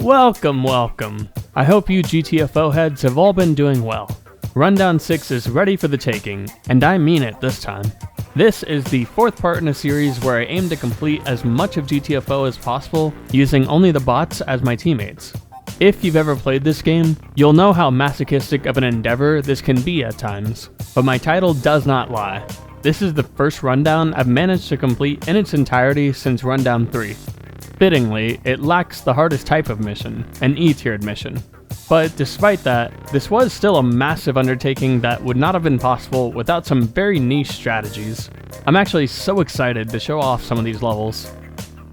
Welcome. I hope you GTFO heads have all been doing well. Rundown 6 is ready for the taking, and I mean it this time. This is the fourth part in a series where I aim to complete as much of GTFO as possible using only the bots as my teammates. If you've ever played this game, you'll know how masochistic of an endeavor this can be at times, but my title does not lie. This is the first rundown I've managed to complete in its entirety since Rundown 3. Fittingly, it lacks the hardest type of mission, an E-tiered mission. But despite that, this was still a massive undertaking that would not have been possible without some very niche strategies. I'm actually so excited to show off some of these levels.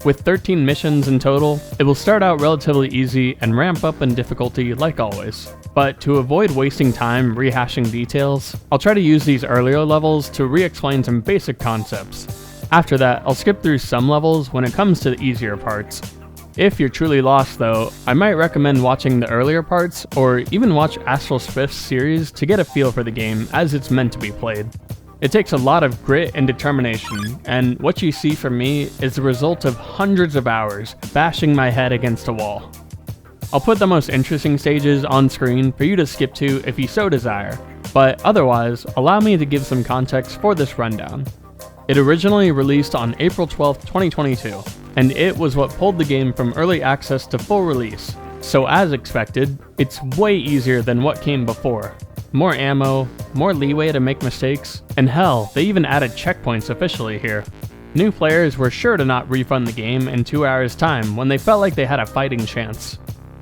With 13 missions in total, it will start out relatively easy and ramp up in difficulty like always. But to avoid wasting time rehashing details, I'll try to use these earlier levels to re-explain some basic concepts. After that, I'll skip through some levels when it comes to the easier parts. If you're truly lost though, I might recommend watching the earlier parts, or even watch Astral Swift's series to get a feel for the game as it's meant to be played. It takes a lot of grit and determination, and what you see from me is the result of hundreds of hours bashing my head against a wall. I'll put the most interesting stages on screen for you to skip to if you so desire, but otherwise, allow me to give some context for this rundown. It originally released on April 12th, 2022, and it was what pulled the game from early access to full release, so as expected, it's way easier than what came before. More ammo, more leeway to make mistakes, and hell, they even added checkpoints officially here. New players were sure to not refund the game in 2 hours time when they felt like they had a fighting chance.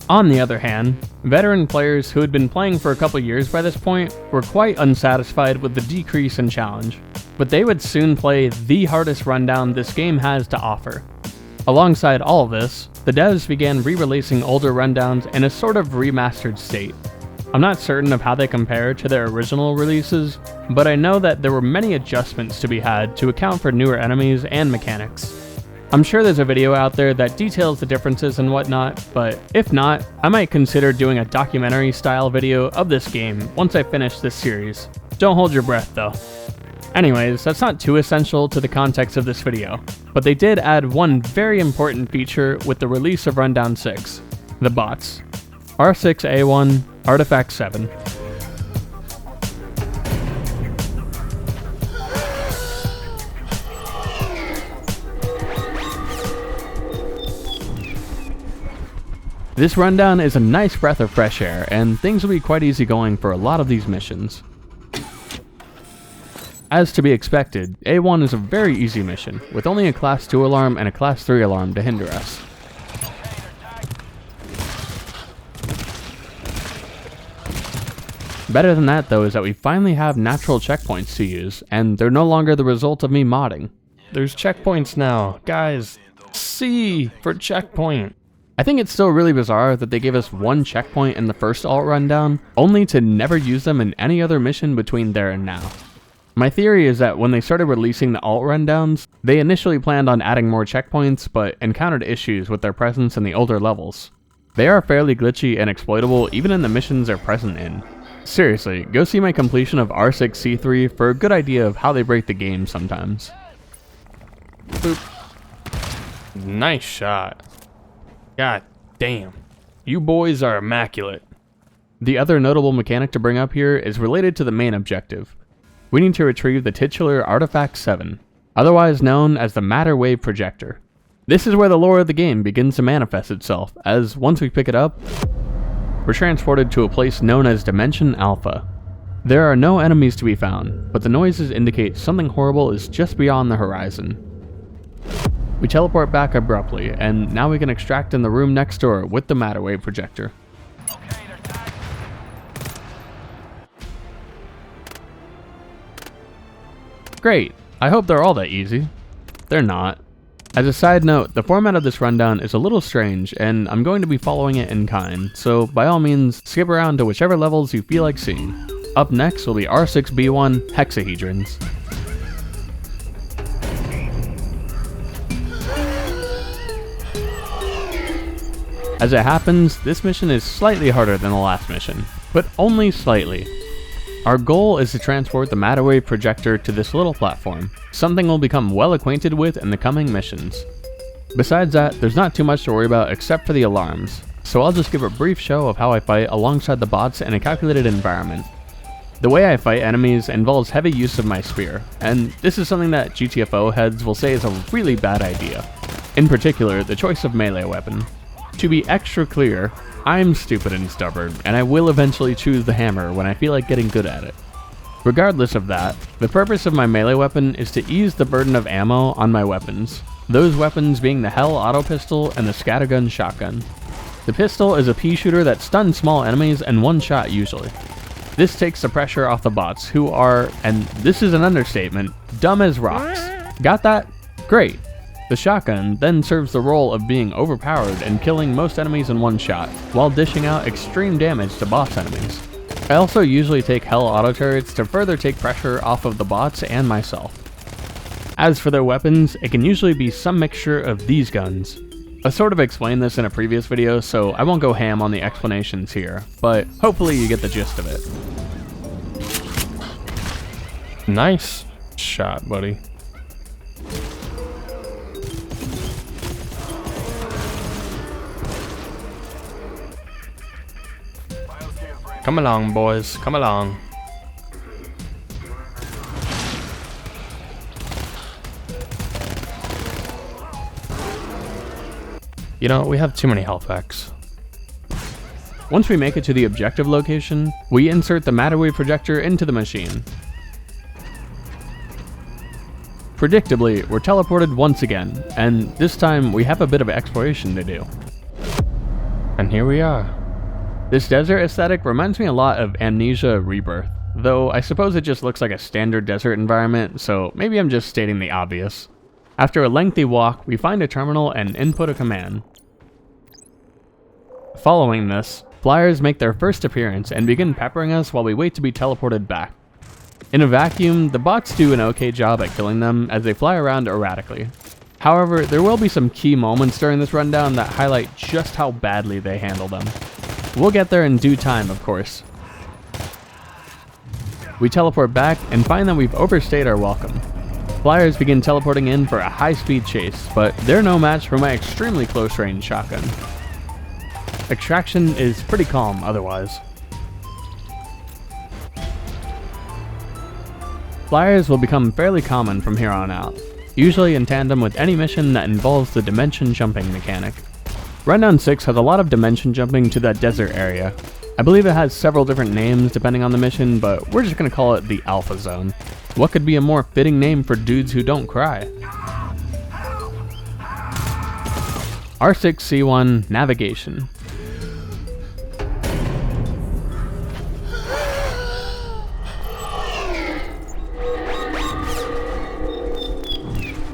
On the other hand, veteran players who had been playing for a couple years by this point were quite unsatisfied with the decrease in challenge, but they would soon play the hardest rundown this game has to offer. Alongside all of this, the devs began re-releasing older rundowns in a sort of remastered state. I'm not certain of how they compare to their original releases, but I know that there were many adjustments to be had to account for newer enemies and mechanics. I'm sure there's a video out there that details the differences and whatnot, but if not, I might consider doing a documentary style video of this game once I finish this series. Don't hold your breath though. Anyways, that's not too essential to the context of this video, but they did add one very important feature with the release of Rundown 6, the bots. R6A1, Artifact 7. This rundown is a nice breath of fresh air, and things will be quite easy going for a lot of these missions. As to be expected, A1 is a very easy mission, with only a Class 2 alarm and a Class 3 alarm to hinder us. Better than that though is that we finally have natural checkpoints to use, and they're no longer the result of me modding. There's checkpoints now, guys. C for checkpoint. I think it's still really bizarre that they gave us one checkpoint in the first alt rundown, only to never use them in any other mission between there and now. My theory is that when they started releasing the alt rundowns, they initially planned on adding more checkpoints, but encountered issues with their presence in the older levels. They are fairly glitchy and exploitable even in the missions they're present in. Seriously, go see my completion of R6C3 for a good idea of how they break the game sometimes. Boop. Nice shot. God damn. You boys are immaculate. The other notable mechanic to bring up here is related to the main objective. We need to retrieve the titular Artifact 7, otherwise known as the Matter Wave Projector. This is where the lore of the game begins to manifest itself, as once we pick it up, we're transported to a place known as Dimension Alpha. There are no enemies to be found, but the noises indicate something horrible is just beyond the horizon. We teleport back abruptly, and now we can extract in the room next door with the Matter Wave Projector. Great, I hope they're all that easy. They're not. As a side note, the format of this rundown is a little strange, and I'm going to be following it in kind, so by all means, skip around to whichever levels you feel like seeing. Up next will be R6B1 Hexahedrons. As it happens, this mission is slightly harder than the last mission, but only slightly. Our goal is to transport the Matter Wave Projector to this little platform, something we'll become well acquainted with in the coming missions. Besides that, there's not too much to worry about except for the alarms. so I'll just give a brief show of how I fight alongside the bots in a calculated environment. The way I fight enemies involves heavy use of my spear, and this is something that GTFO heads will say is a really bad idea. In particular, the choice of melee weapon. To be extra clear, I'm stupid and stubborn, and I will eventually choose the hammer when I feel like getting good at it. Regardless of that, the purpose of my melee weapon is to ease the burden of ammo on my weapons, those weapons being the Hell Auto Pistol and the Scattergun Shotgun. The pistol is a pea shooter that stuns small enemies in one shot usually. This takes the pressure off the bots, who are, and this is an understatement, dumb as rocks. Got that? Great. The shotgun then serves the role of being overpowered and killing most enemies in one shot, while dishing out extreme damage to boss enemies. I also usually take Hell Auto Turrets to further take pressure off of the bots and myself. As for their weapons, it can usually be some mixture of these guns. I sort of explained this in a previous video, so I won't go ham on the explanations here, but hopefully you get the gist of it. Nice shot, buddy. Come along, boys, come along. You know, we have too many health packs. Once we make it to the objective location, we insert the matter wave projector into the machine. Predictably, we're teleported once again, and this time we have a bit of exploration to do. And here we are. This desert aesthetic reminds me a lot of Amnesia Rebirth, though I suppose it just looks like a standard desert environment, so maybe I'm just stating the obvious. After a lengthy walk, we find a terminal and input a command. Following this, flyers make their first appearance and begin peppering us while we wait to be teleported back. In a vacuum, the bots do an okay job at killing them as they fly around erratically. However, there will be some key moments during this rundown that highlight just how badly they handle them. We'll get there in due time, of course. We teleport back and find that we've overstayed our welcome. Flyers begin teleporting in for a high-speed chase, but they're no match for my extremely close-range shotgun. Extraction is pretty calm otherwise. Flyers will become fairly common from here on out, usually in tandem with any mission that involves the dimension jumping mechanic. Rundown 6 has a lot of dimension jumping to that desert area. I believe it has several different names depending on the mission, but we're just going to call it the Alpha Zone. What could be a more fitting name for dudes who don't cry? R6C1 Navigation.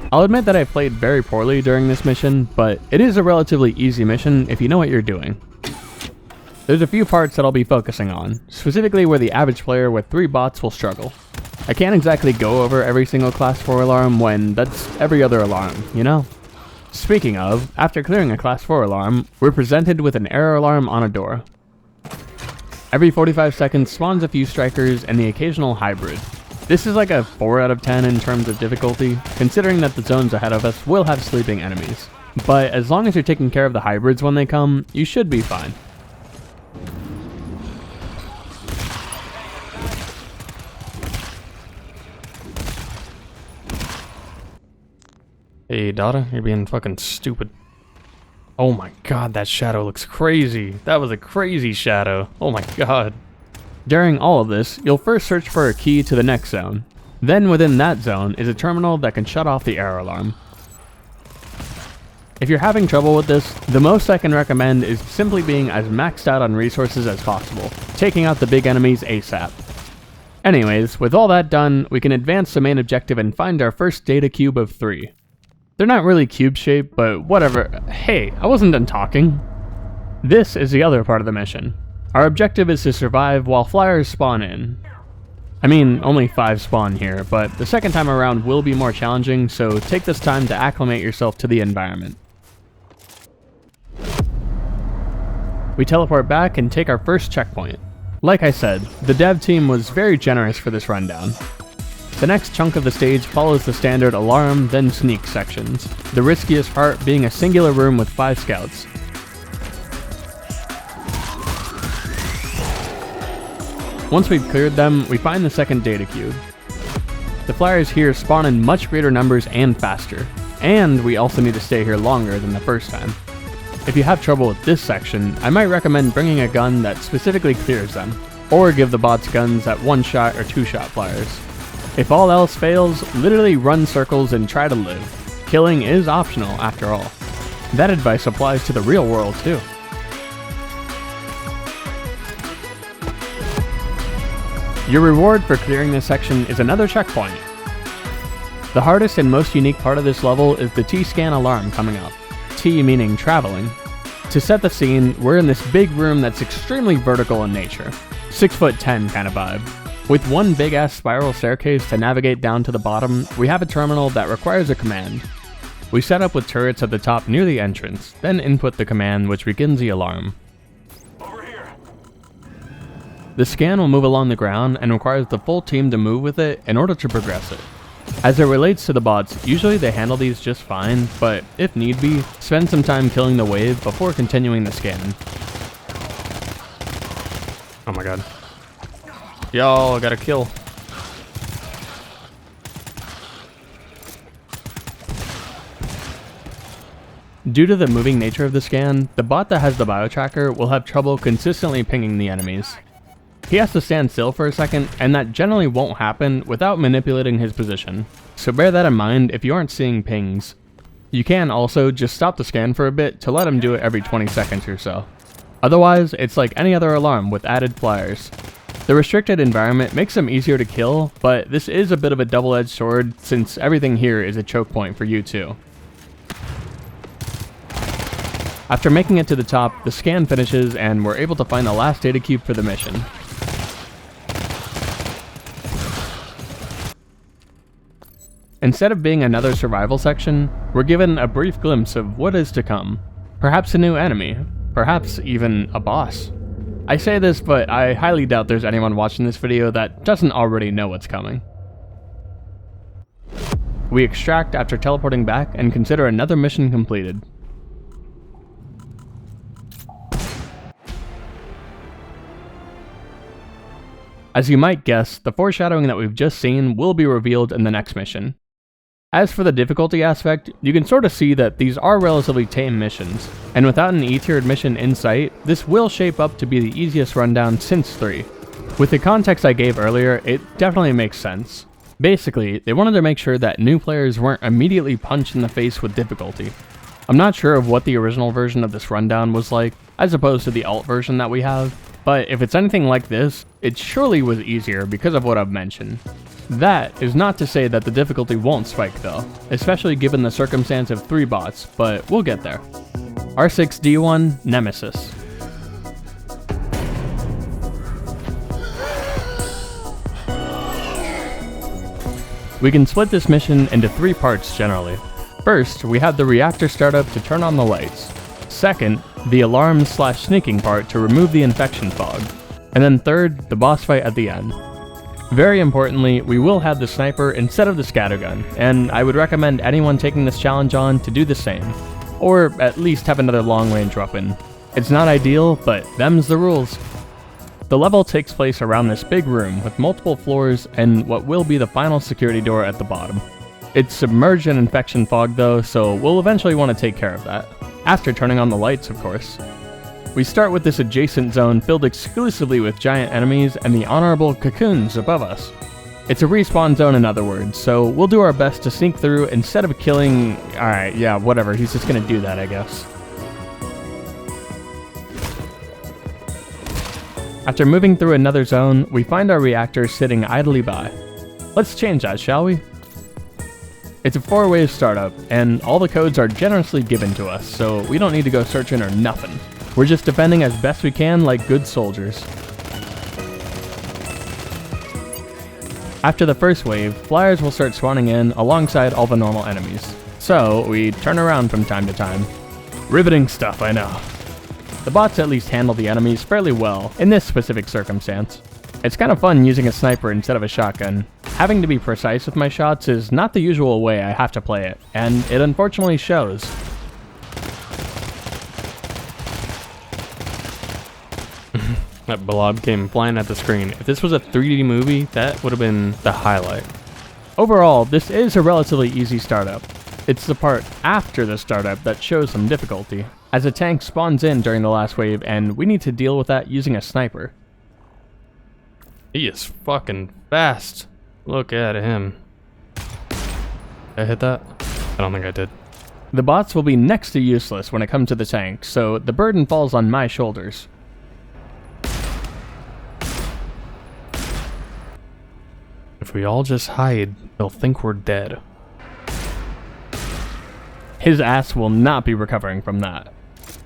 I'll admit that I played very poorly during this mission, but it is a relatively easy mission if you know what you're doing. There's a few parts that I'll be focusing on, specifically where the average player with 3 bots will struggle. I can't exactly go over every single class 4 alarm when that's every other alarm, you know? Speaking of, after clearing a class 4 alarm, we're presented with an error alarm on a door. Every 45 seconds spawns a few strikers and the occasional hybrid. This is like a 4 out of 10 in terms of difficulty, considering that the zones ahead of us will have sleeping enemies. But as long as you're taking care of the hybrids when they come, you should be fine. Hey, Dada, you're being fucking stupid. Oh my god, that shadow looks crazy. That was a crazy shadow. Oh my god. During all of this, you'll first search for a key to the next zone. Then within that zone is a terminal that can shut off the error alarm. If you're having trouble with this, the most I can recommend is simply being as maxed out on resources as possible, taking out the big enemies ASAP. Anyways, with all that done, we can advance the main objective and find our first data cube of 3. They're not really cube-shaped, but whatever. Hey, I wasn't done talking. This is the other part of the mission. Our objective is to survive while flyers spawn in. I mean, only 5 spawn here, but the second time around will be more challenging, so take this time to acclimate yourself to the environment. We teleport back and take our first checkpoint. Like I said, the dev team was very generous for this rundown. The next chunk of the stage follows the standard alarm, then sneak sections, the riskiest part being a singular room with 5 scouts. Once we've cleared them, we find the second data cube. The flyers here spawn in much greater numbers and faster, and we also need to stay here longer than the first time. If you have trouble with this section, I might recommend bringing a gun that specifically clears them, or give the bots guns that one-shot or two-shot flyers. If all else fails, literally run circles and try to live. Killing is optional after all. That advice applies to the real world too. Your reward for clearing this section is another checkpoint. The hardest and most unique part of this level is the T-scan alarm coming up. T meaning traveling. To set the scene, we're in this big room that's extremely vertical in nature. 6'10" kind of vibe. With one big ass spiral staircase to navigate down to the bottom, we have a terminal that requires a command. We set up with turrets at the top near the entrance, then input the command which begins the alarm. The scan will move along the ground and requires the full team to move with it in order to progress it. As it relates to the bots, usually they handle these just fine, but if need be, spend some time killing the wave before continuing the scan. Oh my god. Yo, I got a kill. Due to the moving nature of the scan, the bot that has the bio-tracker will have trouble consistently pinging the enemies. He has to stand still for a second, and that generally won't happen without manipulating his position, so bear that in mind if you aren't seeing pings. You can also just stop the scan for a bit to let him do it every 20 seconds or so. Otherwise, it's like any other alarm with added flyers. The restricted environment makes them easier to kill, but this is a bit of a double-edged sword since everything here is a choke point for you too. After making it to the top, the scan finishes and we're able to find the last data cube for the mission. Instead of being another survival section, we're given a brief glimpse of what is to come. Perhaps a new enemy, perhaps even a boss. I say this, but I highly doubt there's anyone watching this video that doesn't already know what's coming. We extract after teleporting back and consider another mission completed. As you might guess, the foreshadowing that we've just seen will be revealed in the next mission. As for the difficulty aspect, you can sort of see that these are relatively tame missions, and without an E-tiered mission in sight, this will shape up to be the easiest rundown since 3. With the context I gave earlier, it definitely makes sense. Basically, they wanted to make sure that new players weren't immediately punched in the face with difficulty. I'm not sure of what the original version of this rundown was like, as opposed to the alt version that we have, but if it's anything like this, it surely was easier because of what I've mentioned. That is not to say that the difficulty won't spike though, especially given the circumstance of 3 bots, but we'll get there. R6D1 Nemesis. We can split this mission into 3 parts generally. First, we have the reactor startup to turn on the lights. Second, the alarm/sneaking part to remove the infection fog. And then third, the boss fight at the end. Very importantly, we will have the sniper instead of the scattergun, and I would recommend anyone taking this challenge on to do the same, or at least have another long-range weapon. It's not ideal, but them's the rules. The level takes place around this big room with multiple floors and what will be the final security door at the bottom. It's submerged in infection fog though, so we'll eventually want to take care of that. After turning on the lights, of course. We start with this adjacent zone filled exclusively with giant enemies and the honorable cocoons above us. It's a respawn zone in other words, so we'll do our best to sneak through instead of killing... Alright, yeah, whatever, he's just gonna do that, I guess. After moving through another zone, we find our reactor sitting idly by. Let's change that, shall we? It's a 4-wave startup, and all the codes are generously given to us, so we don't need to go searching or nothing. We're just defending as best we can like good soldiers. After the first wave, flyers will start spawning in alongside all the normal enemies. So, we turn around from time to time. Riveting stuff, I know. The bots at least handle the enemies fairly well in this specific circumstance. It's kind of fun using a sniper instead of a shotgun. Having to be precise with my shots is not the usual way I have to play it, and it unfortunately shows. That blob came flying at the screen. If this was a 3D movie, that would have been the highlight. Overall, this is a relatively easy startup. It's the part after the startup that shows some difficulty, as a tank spawns in during the last wave and we need to deal with that using a sniper. He is fucking fast. Look at him. Did I hit that? I don't think I did. The bots will be next to useless when it comes to the tank, so the burden falls on my shoulders. If we all just hide, they'll think we're dead. His ass will not be recovering from that.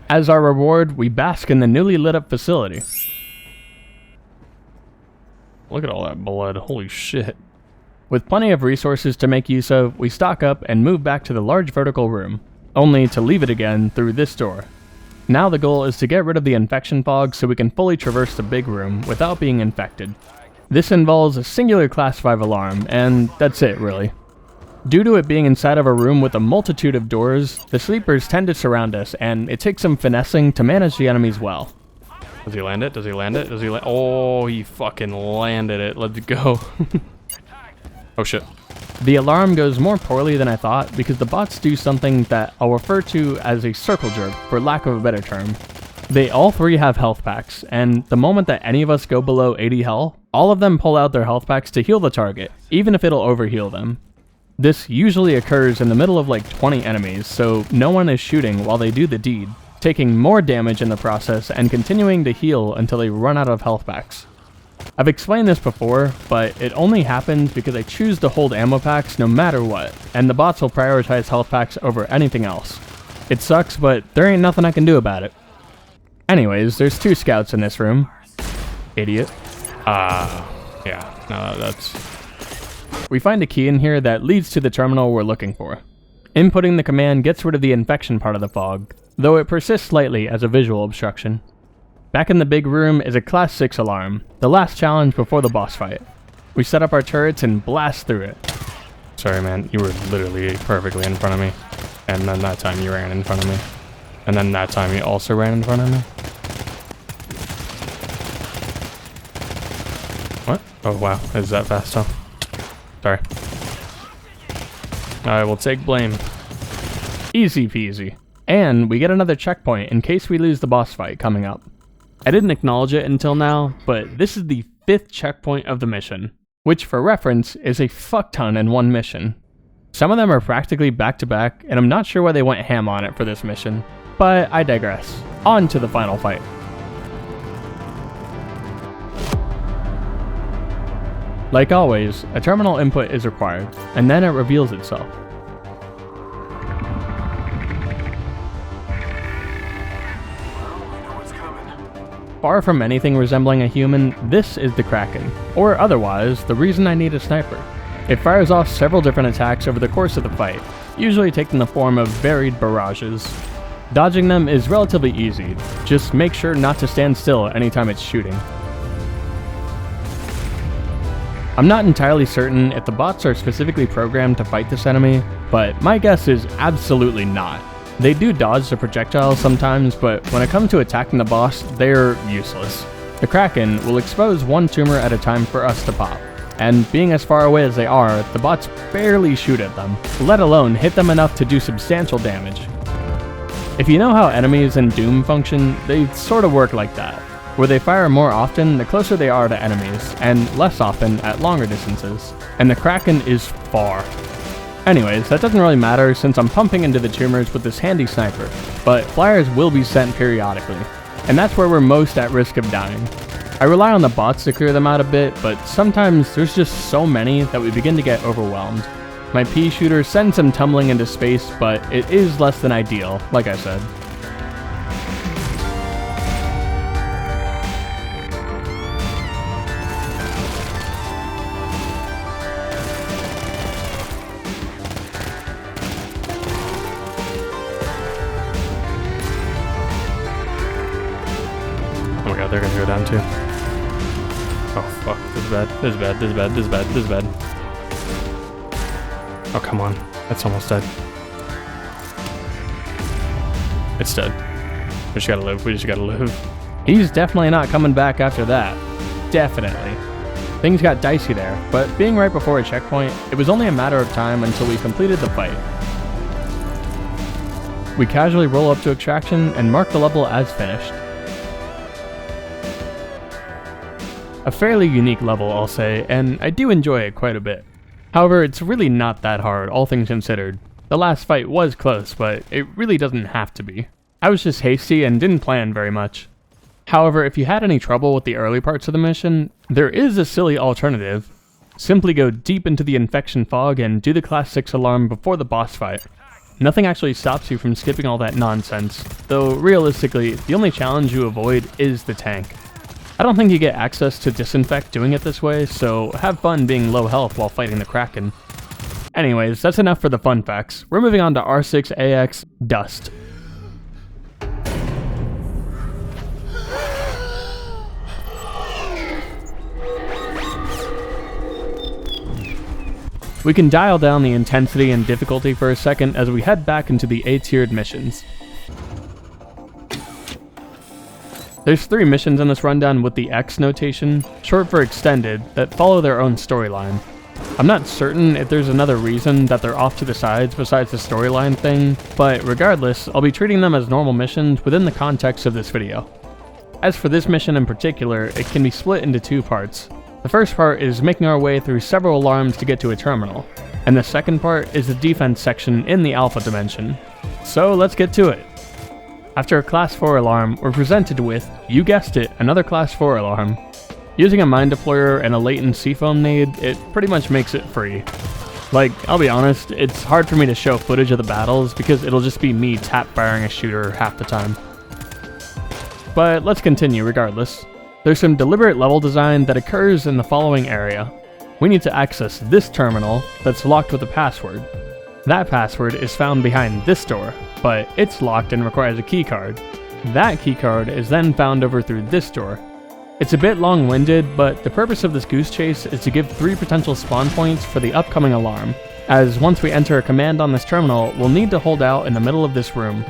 As our reward, we bask in the newly lit up facility. Look at all that blood, holy shit. With plenty of resources to make use of, we stock up and move back to the large vertical room, only to leave it again through this door. Now the goal is to get rid of the infection fog so we can fully traverse the big room without being infected. This involves a singular class 5 alarm, and that's it really. Due to it being inside of a room with a multitude of doors, the sleepers tend to surround us, and it takes some finessing to manage the enemies well. Does he land it? Does he land it? Does he land? Oh, he fucking landed it. Let's go. Oh shit. The alarm goes more poorly than I thought because the bots do something that I'll refer to as a circle jerk, for lack of a better term. They all three have health packs, and the moment that any of us go below 80 health, all of them pull out their health packs to heal the target, even if it'll overheal them. This usually occurs in the middle of like 20 enemies, so no one is shooting while they do the deed, taking more damage in the process and continuing to heal until they run out of health packs. I've explained this before, but it only happens because I choose to hold ammo packs no matter what, and the bots will prioritize health packs over anything else. It sucks, but there ain't nothing I can do about it. Anyways, there's 2 scouts in this room. Idiot. Yeah, no, that's... We find a key in here that leads to the terminal we're looking for. Inputting the command gets rid of the infection part of the fog, though it persists slightly as a visual obstruction. Back in the big room is a class 6 alarm, the last challenge before the boss fight. We set up our turrets and blast through it. Sorry man, you were literally perfectly in front of me. And then that time you ran in front of me. And then that time you also ran in front of me. What? Oh wow, is that fast huh? Sorry. I will take blame. Easy peasy. And we get another checkpoint in case we lose the boss fight coming up. I didn't acknowledge it until now, but this is the 5th checkpoint of the mission, which for reference is a fuck ton in one mission. Some of them are practically back to back, and I'm not sure why they went ham on it for this mission, but I digress. On to the final fight. Like always, a terminal input is required, and then it reveals itself. Far from anything resembling a human, this is the Kraken, or otherwise, the reason I need a sniper. It fires off several different attacks over the course of the fight, usually taking the form of varied barrages. Dodging them is relatively easy, just make sure not to stand still anytime it's shooting. I'm not entirely certain if the bots are specifically programmed to fight this enemy, but my guess is absolutely not. They do dodge the projectiles sometimes, but when it comes to attacking the boss, they're useless. The Kraken will expose one tumor at a time for us to pop, and being as far away as they are, the bots barely shoot at them, let alone hit them enough to do substantial damage. If you know how enemies in Doom function, they sort of work like that, where they fire more often the closer they are to enemies, and less often at longer distances, and the Kraken is far. Anyways, that doesn't really matter since I'm pumping into the tumors with this handy sniper, but flyers will be sent periodically, and that's where we're most at risk of dying. I rely on the bots to clear them out a bit, but sometimes there's just so many that we begin to get overwhelmed. My pea shooter sends them tumbling into space, but it is less than ideal, like I said. Oh my god, they're gonna go down too. Oh fuck, this is bad, this is bad, this is bad, this is bad, this is bad. Oh come on, that's almost dead. It's dead. We just gotta live, we just gotta live. He's definitely not coming back after that. Definitely. Things got dicey there, but being right before a checkpoint, it was only a matter of time until we completed the fight. We casually roll up to extraction and mark the level as finished. A fairly unique level, I'll say, and I do enjoy it quite a bit. However, it's really not that hard, all things considered. The last fight was close, but it really doesn't have to be. I was just hasty and didn't plan very much. However, if you had any trouble with the early parts of the mission, there is a silly alternative. Simply go deep into the infection fog and do the class 6 alarm before the boss fight. Nothing actually stops you from skipping all that nonsense, though realistically, the only challenge you avoid is the tank. I don't think you get access to disinfect doing it this way, so have fun being low health while fighting the Kraken. Anyways, that's enough for the fun facts. We're moving on to R6AX Dust. We can dial down the intensity and difficulty for a second as we head back into the A-tiered missions. There's 3 missions in this rundown with the X notation, short for extended, that follow their own storyline. I'm not certain if there's another reason that they're off to the sides besides the storyline thing, but regardless, I'll be treating them as normal missions within the context of this video. As for this mission in particular, it can be split into 2 parts. The first part is making our way through several alarms to get to a terminal, and the second part is the defense section in the Alpha dimension. So let's get to it. After a Class 4 alarm, we're presented with, you guessed it, another Class 4 alarm. Using a mine deployer and a latent seafoam nade, it pretty much makes it free. Like, I'll be honest, it's hard for me to show footage of the battles because it'll just be me tap firing a shooter half the time. But let's continue regardless. There's some deliberate level design that occurs in the following area. We need to access this terminal that's locked with a password. That password is found behind this door, but it's locked and requires a keycard. That keycard is then found over through this door. It's a bit long-winded, but the purpose of this goose chase is to give 3 potential spawn points for the upcoming alarm, as once we enter a command on this terminal, we'll need to hold out in the middle of this room.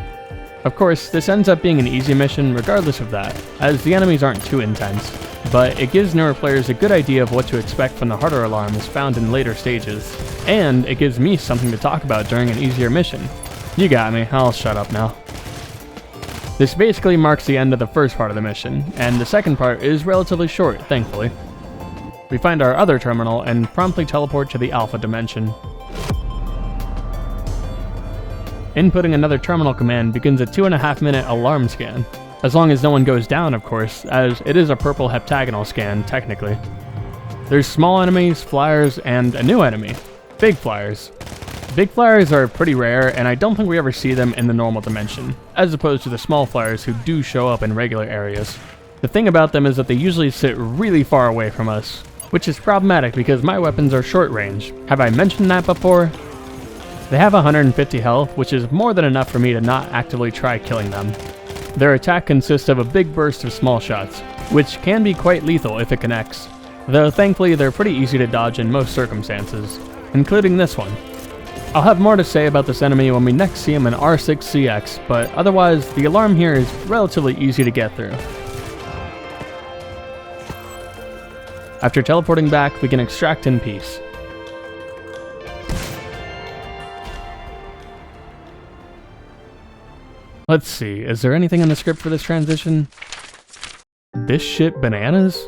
Of course, this ends up being an easy mission regardless of that, as the enemies aren't too intense, but it gives newer players a good idea of what to expect from the harder alarms found in later stages, and it gives me something to talk about during an easier mission. You got me, I'll shut up now. This basically marks the end of the first part of the mission, and the second part is relatively short, thankfully. We find our other terminal and promptly teleport to the Alpha dimension. Inputting another terminal command begins a 2.5-minute alarm scan, as long as no one goes down, of course, as it is a purple heptagonal scan, technically. There's small enemies, flyers, and a new enemy, big flyers. Big flyers are pretty rare, and I don't think we ever see them in the normal dimension, as opposed to the small flyers who do show up in regular areas. The thing about them is that they usually sit really far away from us, which is problematic because my weapons are short range. Have I mentioned that before? They have 150 health, which is more than enough for me to not actively try killing them. Their attack consists of a big burst of small shots, which can be quite lethal if it connects, though thankfully they're pretty easy to dodge in most circumstances, including this one. I'll have more to say about this enemy when we next see him in R6CX, but otherwise the alarm here is relatively easy to get through. After teleporting back, we can extract in peace. Let's see, is there anything in the script for this transition? This shit bananas?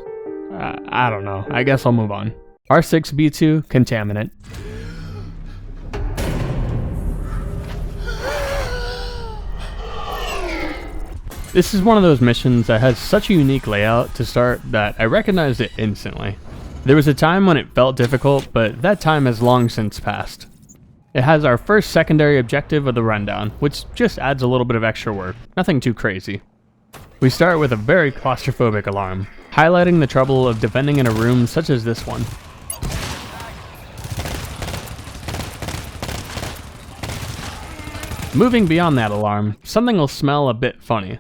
I don't know, I guess I'll move on. R6B2, Contaminant. This is one of those missions that has such a unique layout to start that I recognized it instantly. There was a time when it felt difficult, but that time has long since passed. It has our first secondary objective of the rundown, which just adds a little bit of extra work, nothing too crazy. We start with a very claustrophobic alarm, highlighting the trouble of defending in a room such as this one. Moving beyond that alarm, something will smell a bit funny.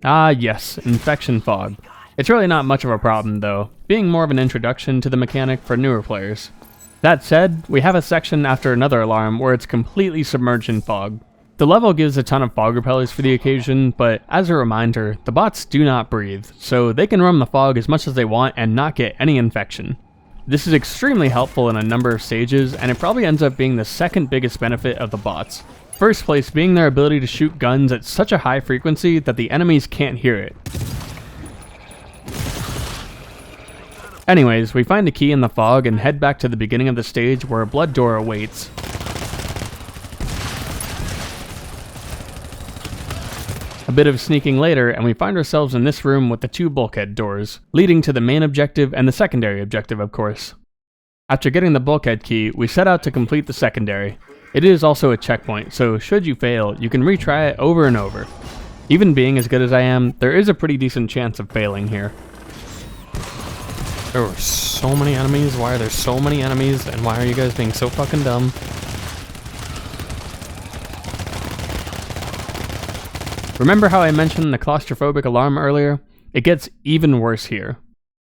Ah yes, infection fog. It's really not much of a problem though, being more of an introduction to the mechanic for newer players. That said, we have a section after another alarm where it's completely submerged in fog. The level gives a ton of fog repellers for the occasion, but as a reminder, the bots do not breathe, so they can roam the fog as much as they want and not get any infection. This is extremely helpful in a number of stages, and it probably ends up being the second biggest benefit of the bots. First place being their ability to shoot guns at such a high frequency that the enemies can't hear it. Anyways, we find a key in the fog and head back to the beginning of the stage where a blood door awaits. A bit of sneaking later, and we find ourselves in this room with the two bulkhead doors, leading to the main objective and the secondary objective, of course. After getting the bulkhead key, we set out to complete the secondary. It is also a checkpoint, so should you fail, you can retry it over and over. Even being as good as I am, there is a pretty decent chance of failing here. There were so many enemies. Why are there so many enemies? And why are you guys being so fucking dumb? Remember how I mentioned the claustrophobic alarm earlier? It gets even worse here.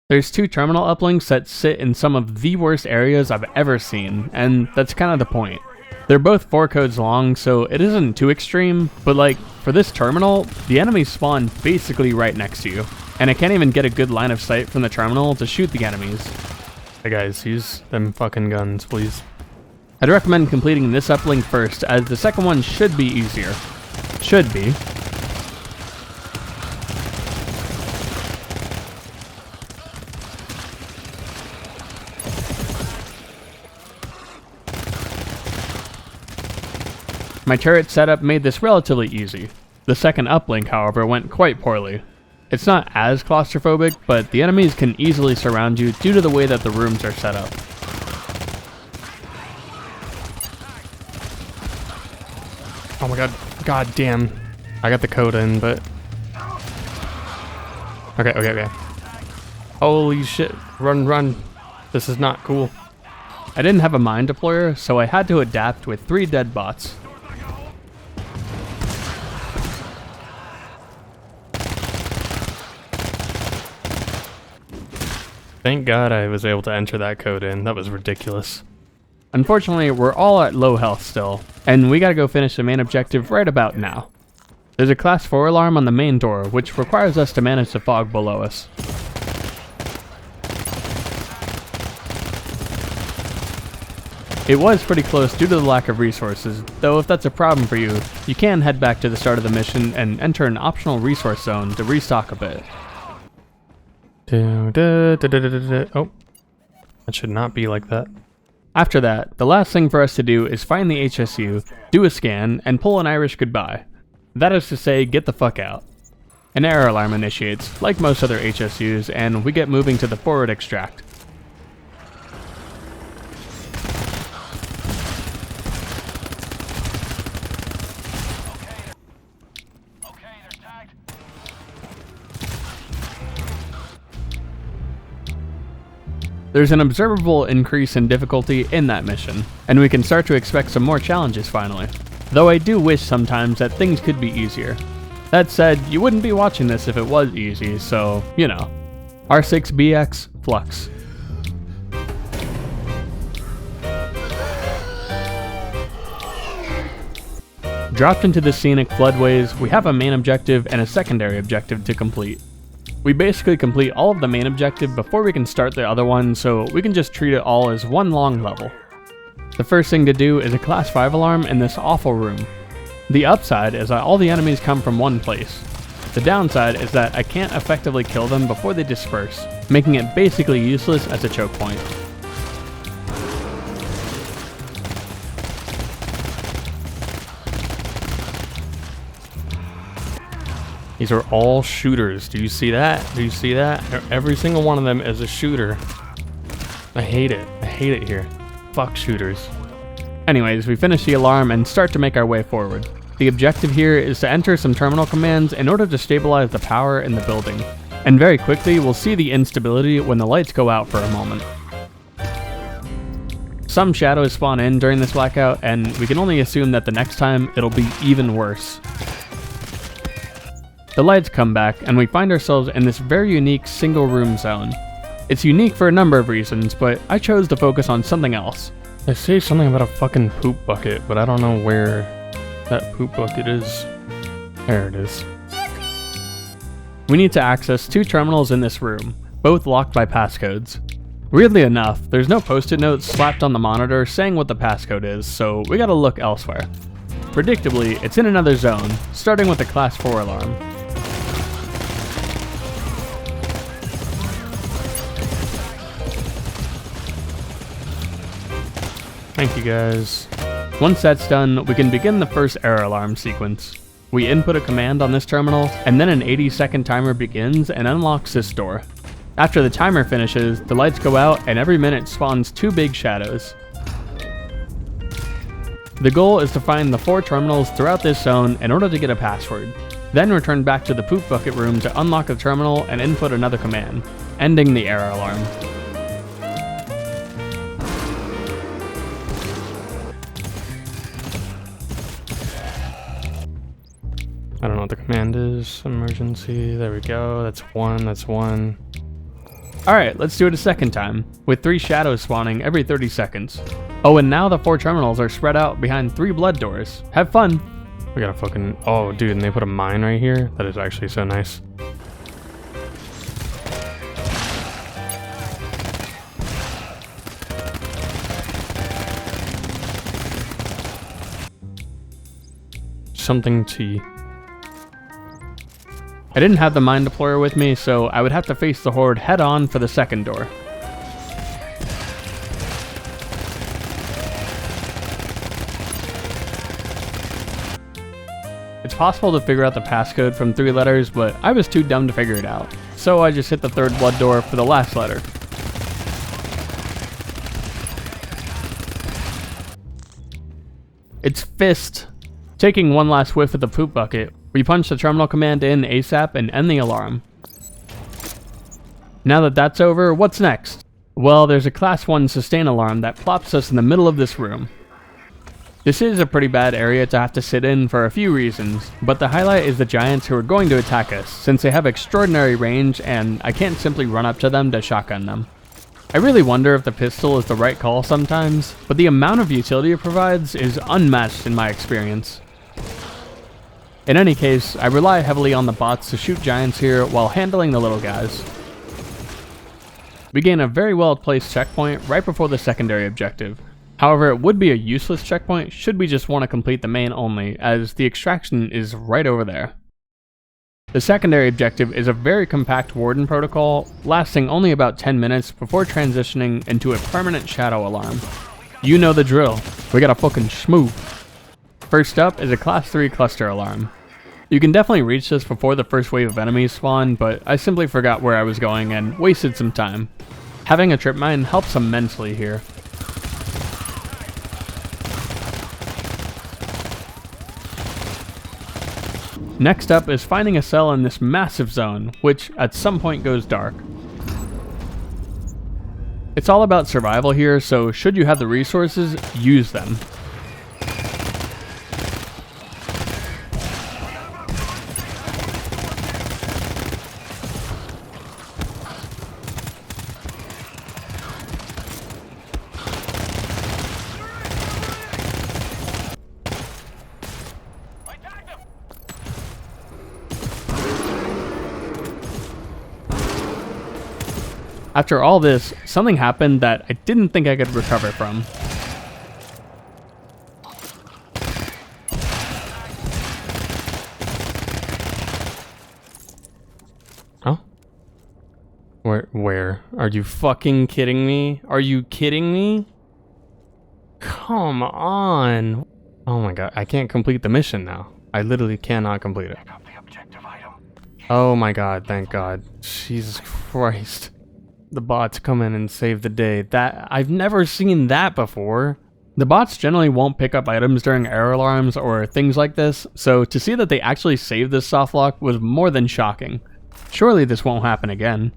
There's two terminal uplinks that sit in some of the worst areas I've ever seen, and that's kind of the point. They're both 4 codes long, so it isn't too extreme, but like, for this terminal, the enemies spawn basically right next to you, and I can't even get a good line of sight from the terminal to shoot the enemies. Hey guys, use them fucking guns, please. I'd recommend completing this uplink first, as the second one should be easier. Should be. My turret setup made this relatively easy. The second uplink, however, went quite poorly. It's not as claustrophobic, but the enemies can easily surround you due to the way that the rooms are set up. Oh my god, god damn. I got the code in, but... Okay. Holy shit, run. This is not cool. I didn't have a mine deployer, so I had to adapt with 3 dead bots. Thank God I was able to enter that code in. That was ridiculous. Unfortunately, we're all at low health still, and we gotta go finish the main objective right about now. There's a class 4 alarm on the main door, which requires us to manage the fog below us. It was pretty close due to the lack of resources, though if that's a problem for you, you can head back to the start of the mission and enter an optional resource zone to restock a bit. Oh, that should not be like that. After that, the last thing for us to do is find the HSU, do a scan, and pull an Irish goodbye. That is to say, get the fuck out. An error alarm initiates, like most other HSUs, and we get moving to the forward extract. There's an observable increase in difficulty in that mission, and we can start to expect some more challenges finally. Though I do wish sometimes that things could be easier. That said, you wouldn't be watching this if it was easy, so, you know. R6BX Flux. Dropped into the scenic floodways, we have a main objective and a secondary objective to complete. We basically complete all of the main objective before we can start the other one, so we can just treat it all as one long level. The first thing to do is a class 5 alarm in this awful room. The upside is that all the enemies come from one place. The downside is that I can't effectively kill them before they disperse, making it basically useless as a choke point. These are all shooters. Do you see that? Do you see that? Every single one of them is a shooter. I hate it. I hate it here. Fuck shooters. Anyways, we finish the alarm and start to make our way forward. The objective here is to enter some terminal commands in order to stabilize the power in the building. And very quickly, we'll see the instability when the lights go out for a moment. Some shadows spawn in during this blackout, and we can only assume that the next time it'll be even worse. The lights come back, and we find ourselves in this very unique single room zone. It's unique for a number of reasons, but I chose to focus on something else. They say something about a fucking poop bucket, but I don't know where that poop bucket is. There it is. We need to access 2 terminals in this room, both locked by passcodes. Weirdly enough, there's no post-it notes slapped on the monitor saying what the passcode is, so we gotta look elsewhere. Predictably, it's in another zone, starting with the Class 4 alarm. Thank you guys. Once that's done, we can begin the first error alarm sequence. We input a command on this terminal, and then an 80-second timer begins and unlocks this door. After the timer finishes, the lights go out and every minute spawns 2 big shadows. The goal is to find the 4 terminals throughout this zone in order to get a password. Then return back to the poop bucket room to unlock a terminal and input another command, ending the error alarm. I don't know what the command is. Emergency. There we go. That's 1. That's 1. Alright, let's do it a second time, with 3 shadows spawning every 30 seconds. Oh, and now the 4 terminals are spread out behind 3 blood doors. Have fun! We got a fucking... Oh, dude, and they put a mine right here? That is actually so nice. Something T. I didn't have the mine deployer with me, so I would have to face the horde head-on for the second door. It's possible to figure out the passcode from 3 letters, but I was too dumb to figure it out, so I just hit the 3rd blood door for the last letter. It's Fist. Taking one last whiff of the poop bucket, we punch the terminal command in ASAP and end the alarm. Now that that's over, what's next? Well, there's a Class 1 sustain alarm that plops us in the middle of this room. This is a pretty bad area to have to sit in for a few reasons, but the highlight is the giants who are going to attack us, since they have extraordinary range and I can't simply run up to them to shotgun them. I really wonder if the pistol is the right call sometimes, but the amount of utility it provides is unmatched in my experience. In any case, I rely heavily on the bots to shoot giants here while handling the little guys. We gain a very well placed checkpoint right before the secondary objective. However, it would be a useless checkpoint should we just want to complete the main only, as the extraction is right over there. The secondary objective is a very compact warden protocol, lasting only about 10 minutes before transitioning into a permanent shadow alarm. You know the drill, we gotta fucking schmoo. First up is a Class 3 cluster alarm. You can definitely reach this before the first wave of enemies spawn, but I simply forgot where I was going and wasted some time. Having a trip mine helps immensely here. Next up is finding a cell in this massive zone, which at some point goes dark. It's all about survival here, so should you have the resources, use them. After all this, something happened that I didn't think I could recover from. Huh? Where? Are you fucking kidding me? Are you kidding me? Come on. Oh my god, I can't complete the mission now. I literally cannot complete it. Oh my god, thank god. Jesus Christ. The bots come in and save the day. That I've never seen that before. The bots generally won't pick up items during error alarms or things like this, so to see that they actually saved this softlock was more than shocking. Surely this won't happen again.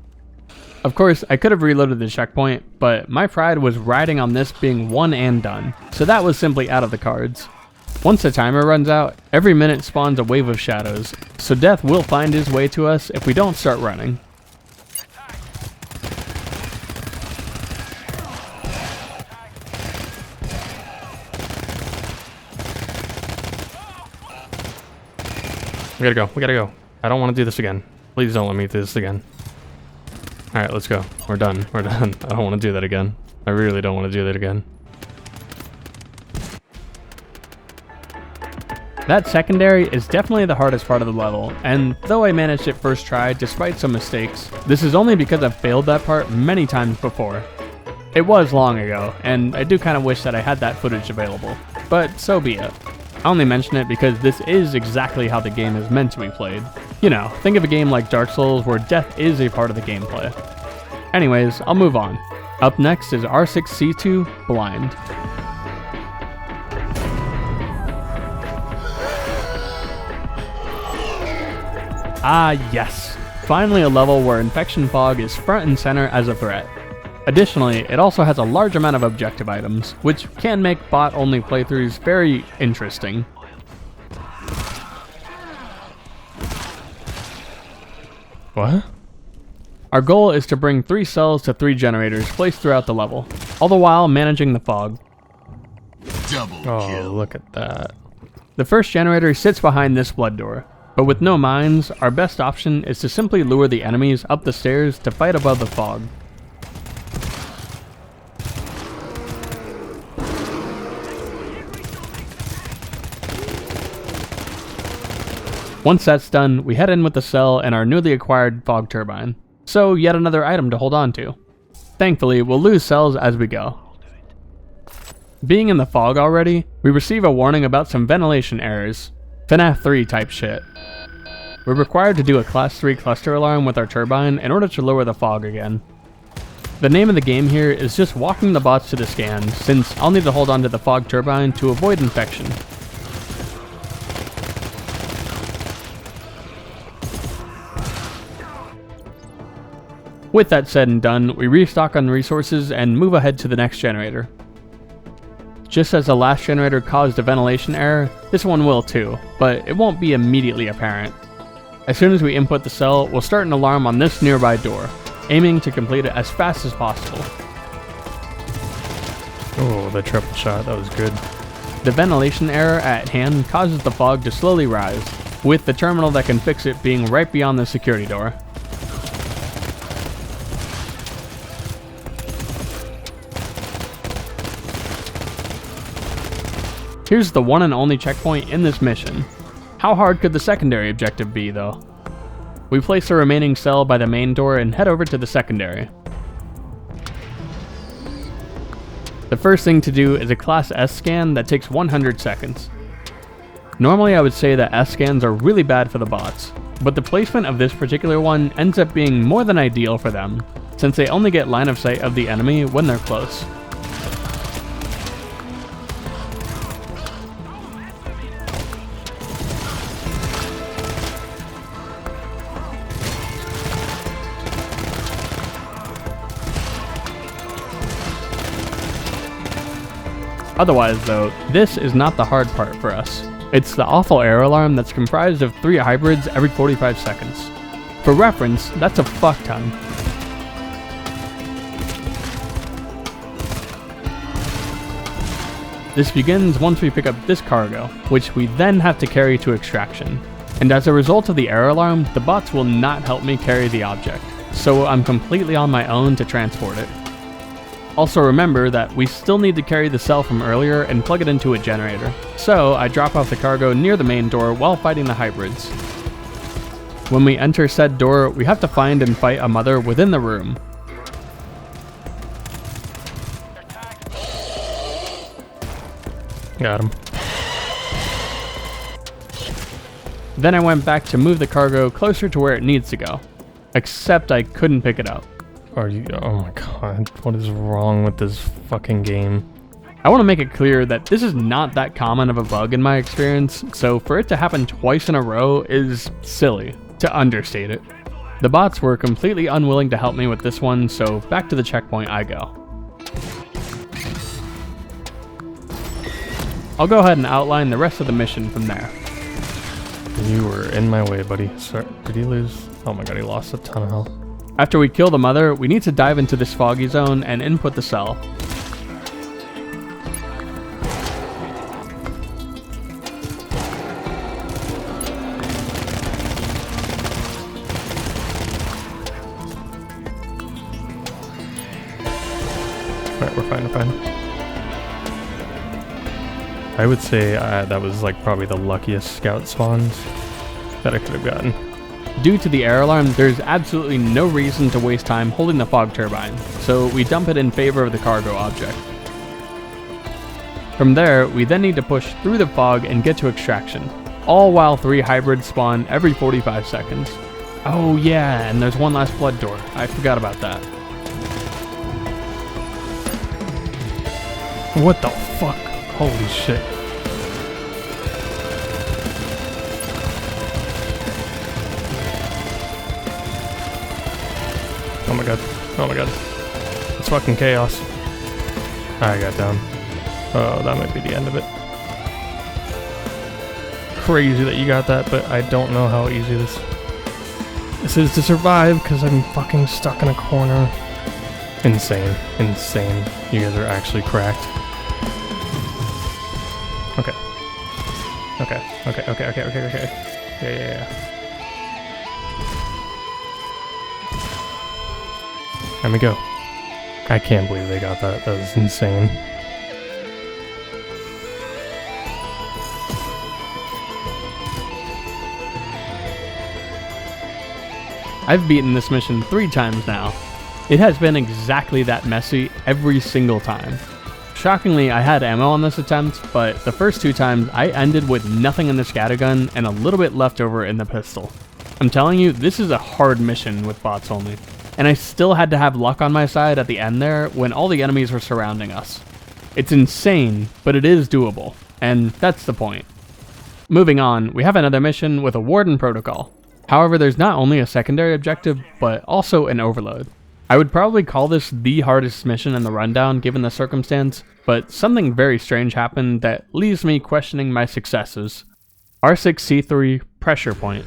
Of course, I could have reloaded the checkpoint, but my pride was riding on this being one and done, so that was simply out of the cards. Once the timer runs out, every minute spawns a wave of shadows, so death will find his way to us if we don't start running. We gotta go. We gotta go. I don't want to do this again. Please don't let me do this again. Alright, let's go. We're done. We're done. I don't want to do that again. I really don't want to do that again. That secondary is definitely the hardest part of the level, and though I managed it first try despite some mistakes, this is only because I've failed that part many times before. It was long ago, and I do kind of wish that I had that footage available, but so be it. I only mention it because this is exactly how the game is meant to be played. You know, think of a game like Dark Souls where death is a part of the gameplay. Anyways, I'll move on. Up next is R6C2 Blind. Ah yes, finally a level where Infection Fog is front and center as a threat. Additionally, it also has a large amount of objective items, which can make bot-only playthroughs very interesting. What? Our goal is to bring 3 cells to 3 generators placed throughout the level, all the while managing the fog. Double Oh, kill. look at that. The first generator sits behind this blood door, but with no mines, our best option is to simply lure the enemies up the stairs to fight above the fog. Once that's done, we head in with the cell and our newly acquired fog turbine. So yet another item to hold on to. Thankfully, we'll lose cells as we go. Being in the fog already, we receive a warning about some ventilation errors. FNAF 3 type shit. We're required to do a class 3 cluster alarm with our turbine in order to lower the fog again. The name of the game here is just walking the bots to the scan, since I'll need to hold on to the fog turbine to avoid infection. With that said and done, we restock on resources and move ahead to the next generator. Just as the last generator caused a ventilation error, this one will too, but it won't be immediately apparent. As soon as we input the cell, we'll start an alarm on this nearby door, aiming to complete it as fast as possible. Oh, the triple shot, that was good. The ventilation error at hand causes the fog to slowly rise, with the terminal that can fix it being right beyond the security door. Here's the one and only checkpoint in this mission. How hard could the secondary objective be, though? We place the remaining cell by the main door and head over to the secondary. The first thing to do is a Class S scan that takes 100 seconds. Normally I would say that S scans are really bad for the bots, but the placement of this particular one ends up being more than ideal for them, since they only get line of sight of the enemy when they're close. Otherwise though, this is not the hard part for us. It's the awful error alarm that's comprised of 3 hybrids every 45 seconds. For reference, that's a fuck ton. This begins once we pick up this cargo, which we then have to carry to extraction. And as a result of the error alarm, the bots will not help me carry the object, so I'm completely on my own to transport it. Also remember that we still need to carry the cell from earlier and plug it into a generator, so I drop off the cargo near the main door while fighting the hybrids. When we enter said door, we have to find and fight a mother within the room. Got him. Then I went back to move the cargo closer to where it needs to go, except I couldn't pick it up. Are you? Oh my god, what is wrong with this fucking game? I want to make it clear that this is not that common of a bug in my experience, so for it to happen twice in a row is silly, to understate it. The bots were completely unwilling to help me with this one, so back to the checkpoint I go. I'll go ahead and outline the rest of the mission from there. You were in my way, buddy. Sorry, did he lose? Oh my god, he lost a ton of health. After we kill the mother, we need to dive into this foggy zone and input the cell. Alright, we're fine, we're fine. I would say that was like probably the luckiest scout spawns that I could have gotten. Due to the air alarm, there's absolutely no reason to waste time holding the fog turbine, so we dump it in favor of the cargo object. From there, we then need to push through the fog and get to extraction, all while 3 hybrids spawn every 45 seconds. Oh yeah, and there's one last flood door. I forgot about that. What the fuck? Holy shit. Oh my god. Oh my god. It's fucking chaos. I got down. Oh, that might be the end of it. Crazy that you got that, but I don't know how easy this is to survive because I'm fucking stuck in a corner. Insane. Insane. You guys are actually cracked. Okay. Okay. Yeah. Let me go. I can't believe they got that. That was insane. I've beaten this mission 3 times now. It has been exactly that messy every single time. Shockingly, I had ammo on this attempt, but the first 2 times I ended with nothing in the scattergun and a little bit left over in the pistol. I'm telling you, this is a hard mission with bots only. And I still had to have luck on my side at the end there when all the enemies were surrounding us. It's insane, but it is doable, and that's the point. Moving on, we have another mission with a Warden protocol. However, there's not only a secondary objective, but also an overload. I would probably call this the hardest mission in the rundown given the circumstance, but something very strange happened that leaves me questioning my successes. R6C3 Pressure Point.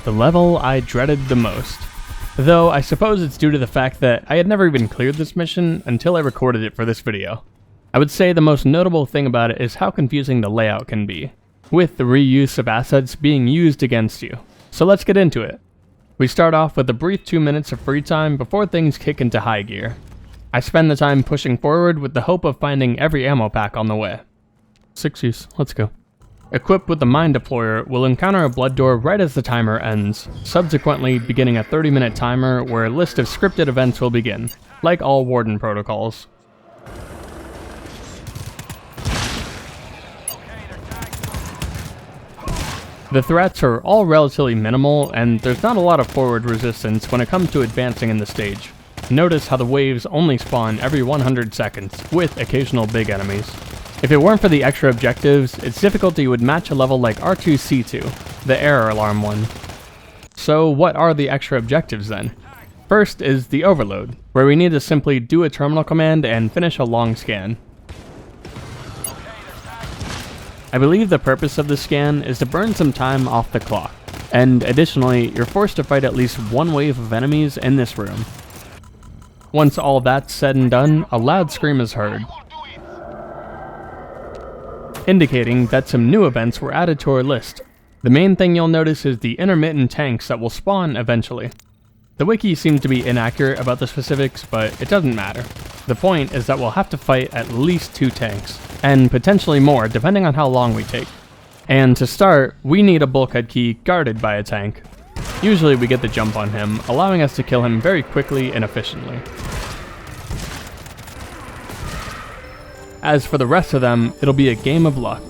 The level I dreaded the most. Though I suppose it's due to the fact that I had never even cleared this mission until I recorded it for this video. I would say the most notable thing about it is how confusing the layout can be, with the reuse of assets being used against you. So let's get into it. We start off with a brief 2 minutes of free time before things kick into high gear. I spend the time pushing forward with the hope of finding every ammo pack on the way. 6 use, let's go. Equipped with the mine deployer, we'll encounter a blood door right as the timer ends, subsequently beginning a 30-minute timer where a list of scripted events will begin, like all Warden protocols. The threats are all relatively minimal, and there's not a lot of forward resistance when it comes to advancing in the stage. Notice how the waves only spawn every 100 seconds, with occasional big enemies. If it weren't for the extra objectives, its difficulty would match a level like R2C2, the error alarm one. So what are the extra objectives then? First is the overload, where we need to simply do a terminal command and finish a long scan. I believe the purpose of the scan is to burn some time off the clock, and additionally, you're forced to fight at least one wave of enemies in this room. Once all that's said and done, a loud scream is heard, indicating that some new events were added to our list. The main thing you'll notice is the intermittent tanks that will spawn eventually. The wiki seems to be inaccurate about the specifics, but it doesn't matter. The point is that we'll have to fight at least 2 tanks, and potentially more depending on how long we take. And to start, we need a bulkhead key guarded by a tank. Usually we get the jump on him, allowing us to kill him very quickly and efficiently. As for the rest of them, it'll be a game of luck.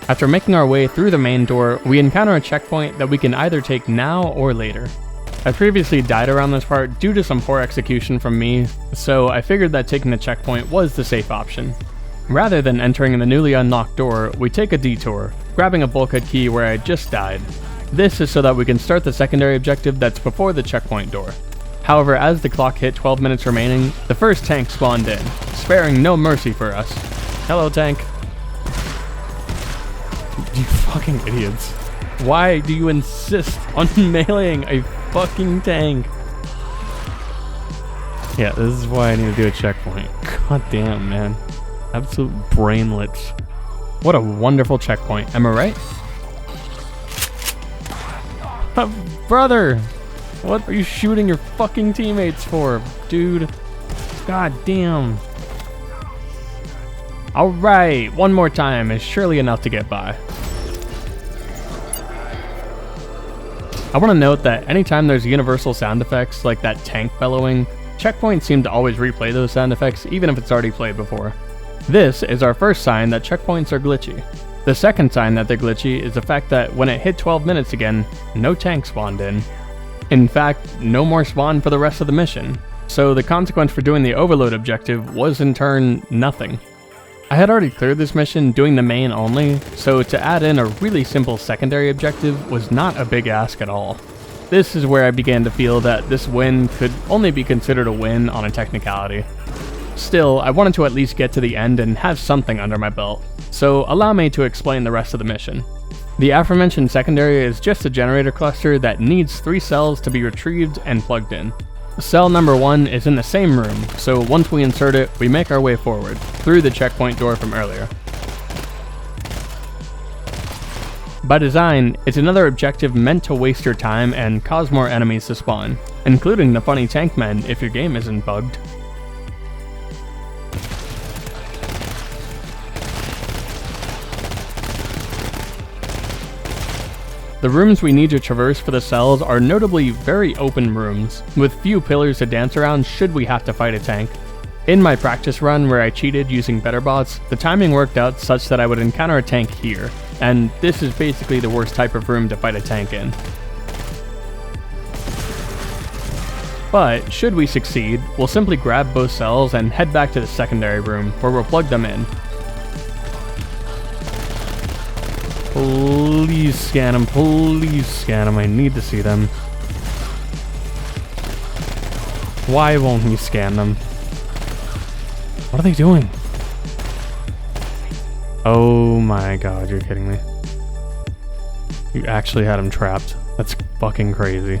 After making our way through the main door, we encounter a checkpoint that we can either take now or later. I previously died around this part due to some poor execution from me, so I figured that taking the checkpoint was the safe option. Rather than entering the newly unlocked door, we take a detour, grabbing a bulkhead key where I just died. This is so that we can start the secondary objective that's before the checkpoint door. However, as the clock hit 12 minutes remaining, the first tank spawned in, sparing no mercy for us. Hello, tank. You fucking idiots. Why do you insist on meleeing a fucking tank. Yeah, this is why I need to do a checkpoint. God damn, man. Absolute brainlets. What a wonderful checkpoint. Am I right? Brother! What are you shooting your fucking teammates for, dude? God damn. Alright, one more time is surely enough to get by. I want to note that anytime there's universal sound effects like that tank bellowing, checkpoints seem to always replay those sound effects even if it's already played before. This is our first sign that checkpoints are glitchy. The second sign that they're glitchy is the fact that when it hit 12 minutes again, no tank spawned in. In fact, no more spawn for the rest of the mission, so the consequence for doing the overload objective was in turn nothing. I had already cleared this mission doing the main only, so to add in a really simple secondary objective was not a big ask at all. This is where I began to feel that this win could only be considered a win on a technicality. Still, I wanted to at least get to the end and have something under my belt, so allow me to explain the rest of the mission. The aforementioned secondary is just a generator cluster that needs 3 cells to be retrieved and plugged in. Cell number 1 is in the same room, so once we insert it, we make our way forward, through the checkpoint door from earlier. By design, it's another objective meant to waste your time and cause more enemies to spawn, including the funny tank men if your game isn't bugged. The rooms we need to traverse for the cells are notably very open rooms, with few pillars to dance around should we have to fight a tank. In my practice run where I cheated using better bots, the timing worked out such that I would encounter a tank here, and this is basically the worst type of room to fight a tank in. But, should we succeed, we'll simply grab both cells and head back to the secondary room, where we'll plug them in. Please scan them, I need to see them. Why won't he scan them? What are they doing? Oh my god, you're kidding me. You actually had him trapped. That's fucking crazy.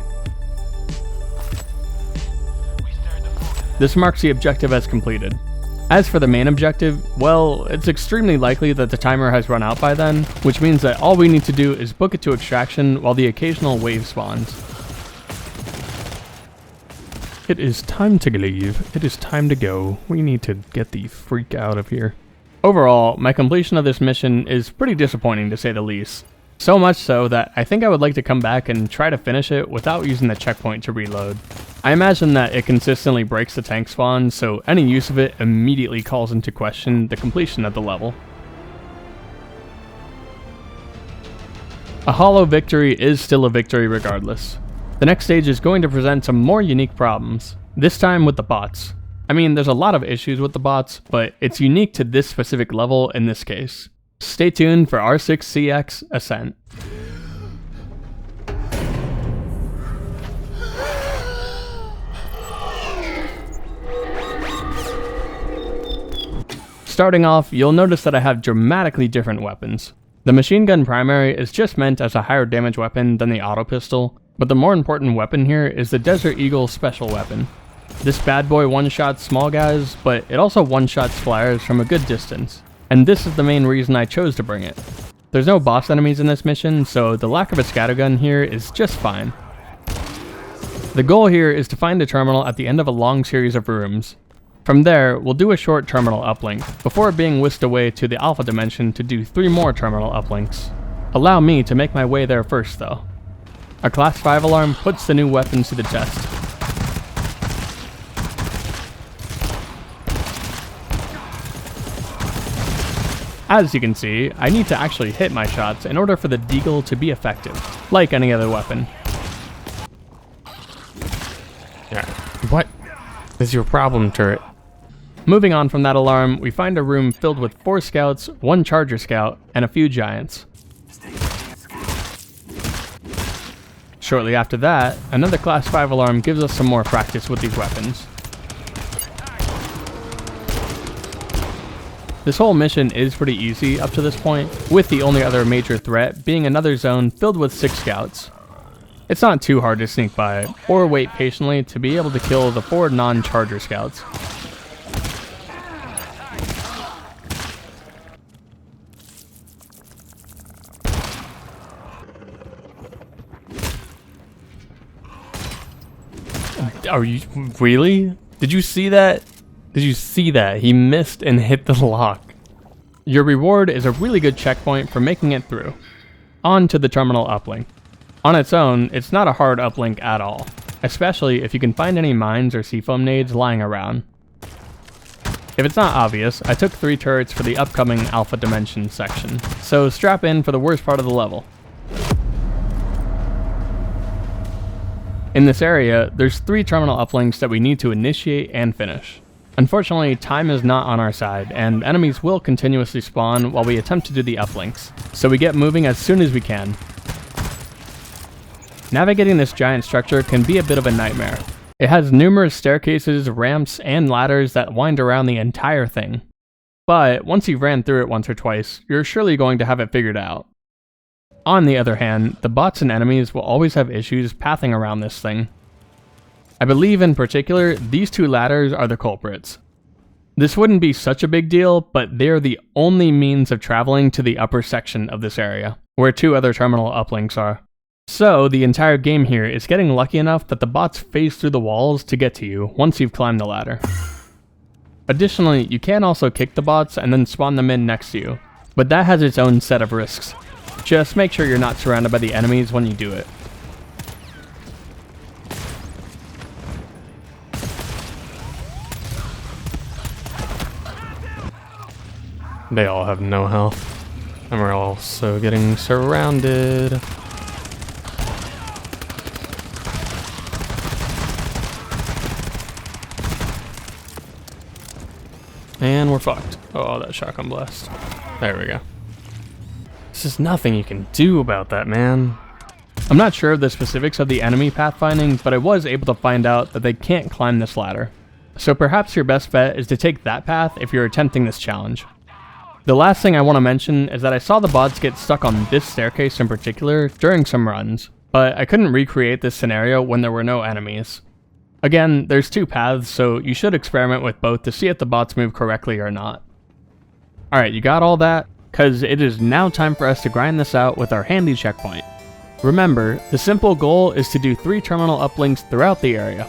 This marks the objective as completed. As for the main objective, well, it's extremely likely that the timer has run out by then, which means that all we need to do is book it to extraction while the occasional wave spawns. It is time to leave. It is time to go. We need to get the freak out of here. Overall, my completion of this mission is pretty disappointing to say the least. So much so that I think I would like to come back and try to finish it without using the checkpoint to reload. I imagine that it consistently breaks the tank spawn, so any use of it immediately calls into question the completion of the level. A hollow victory is still a victory regardless. The next stage is going to present some more unique problems, this time with the bots. I mean, there's a lot of issues with the bots, but it's unique to this specific level in this case. Stay tuned for R6CX Ascent. Starting off, you'll notice that I have dramatically different weapons. The machine gun primary is just meant as a higher damage weapon than the auto pistol, but the more important weapon here is the Desert Eagle special weapon. This bad boy one-shots small guys, but it also one-shots flyers from a good distance, and this is the main reason I chose to bring it. There's no boss enemies in this mission, so the lack of a scattergun here is just fine. The goal here is to find a terminal at the end of a long series of rooms. From there, we'll do a short terminal uplink, before being whisked away to the alpha dimension to do 3 more terminal uplinks. Allow me to make my way there first though. A class 5 alarm puts the new weapons to the test. As you can see, I need to actually hit my shots in order for the deagle to be effective, like any other weapon. Yeah, what is your problem, turret? Moving on from that alarm, we find a room filled with 4 scouts, 1 charger scout, and a few giants. Shortly after that, another class 5 alarm gives us some more practice with these weapons. This whole mission is pretty easy up to this point, with the only other major threat being another zone filled with 6 scouts. It's not too hard to sneak by it, or wait patiently to be able to kill the 4 non-charger scouts. Are you really? Did you see that? Did you see that? He missed and hit the lock. Your reward is a really good checkpoint for making it through. On to the terminal uplink. On its own, it's not a hard uplink at all, especially if you can find any mines or seafoam nades lying around. If it's not obvious, I took 3 turrets for the upcoming Alpha Dimension section, so strap in for the worst part of the level. In this area, there's 3 terminal uplinks that we need to initiate and finish. Unfortunately, time is not on our side, and enemies will continuously spawn while we attempt to do the uplinks, so we get moving as soon as we can. Navigating this giant structure can be a bit of a nightmare. It has numerous staircases, ramps, and ladders that wind around the entire thing. But once you've ran through it once or twice, you're surely going to have it figured out. On the other hand, the bots and enemies will always have issues pathing around this thing. I believe in particular, these 2 ladders are the culprits. This wouldn't be such a big deal, but they're the only means of traveling to the upper section of this area, where 2 other terminal uplinks are. So the entire game here is getting lucky enough that the bots phase through the walls to get to you once you've climbed the ladder. Additionally, you can also kick the bots and then spawn them in next to you, but that has its own set of risks. Just make sure you're not surrounded by the enemies when you do it. They all have no health. And we're also getting surrounded. And we're fucked. Oh, that shotgun blast. There we go. There's just nothing you can do about that, man. I'm not sure of the specifics of the enemy pathfinding, but I was able to find out that they can't climb this ladder. So perhaps your best bet is to take that path if you're attempting this challenge. The last thing I want to mention is that I saw the bots get stuck on this staircase in particular during some runs, but I couldn't recreate this scenario when there were no enemies. Again, there's 2 paths, so you should experiment with both to see if the bots move correctly or not. Alright, you got all that? Cause it is now time for us to grind this out with our handy checkpoint. Remember, the simple goal is to do 3 terminal uplinks throughout the area.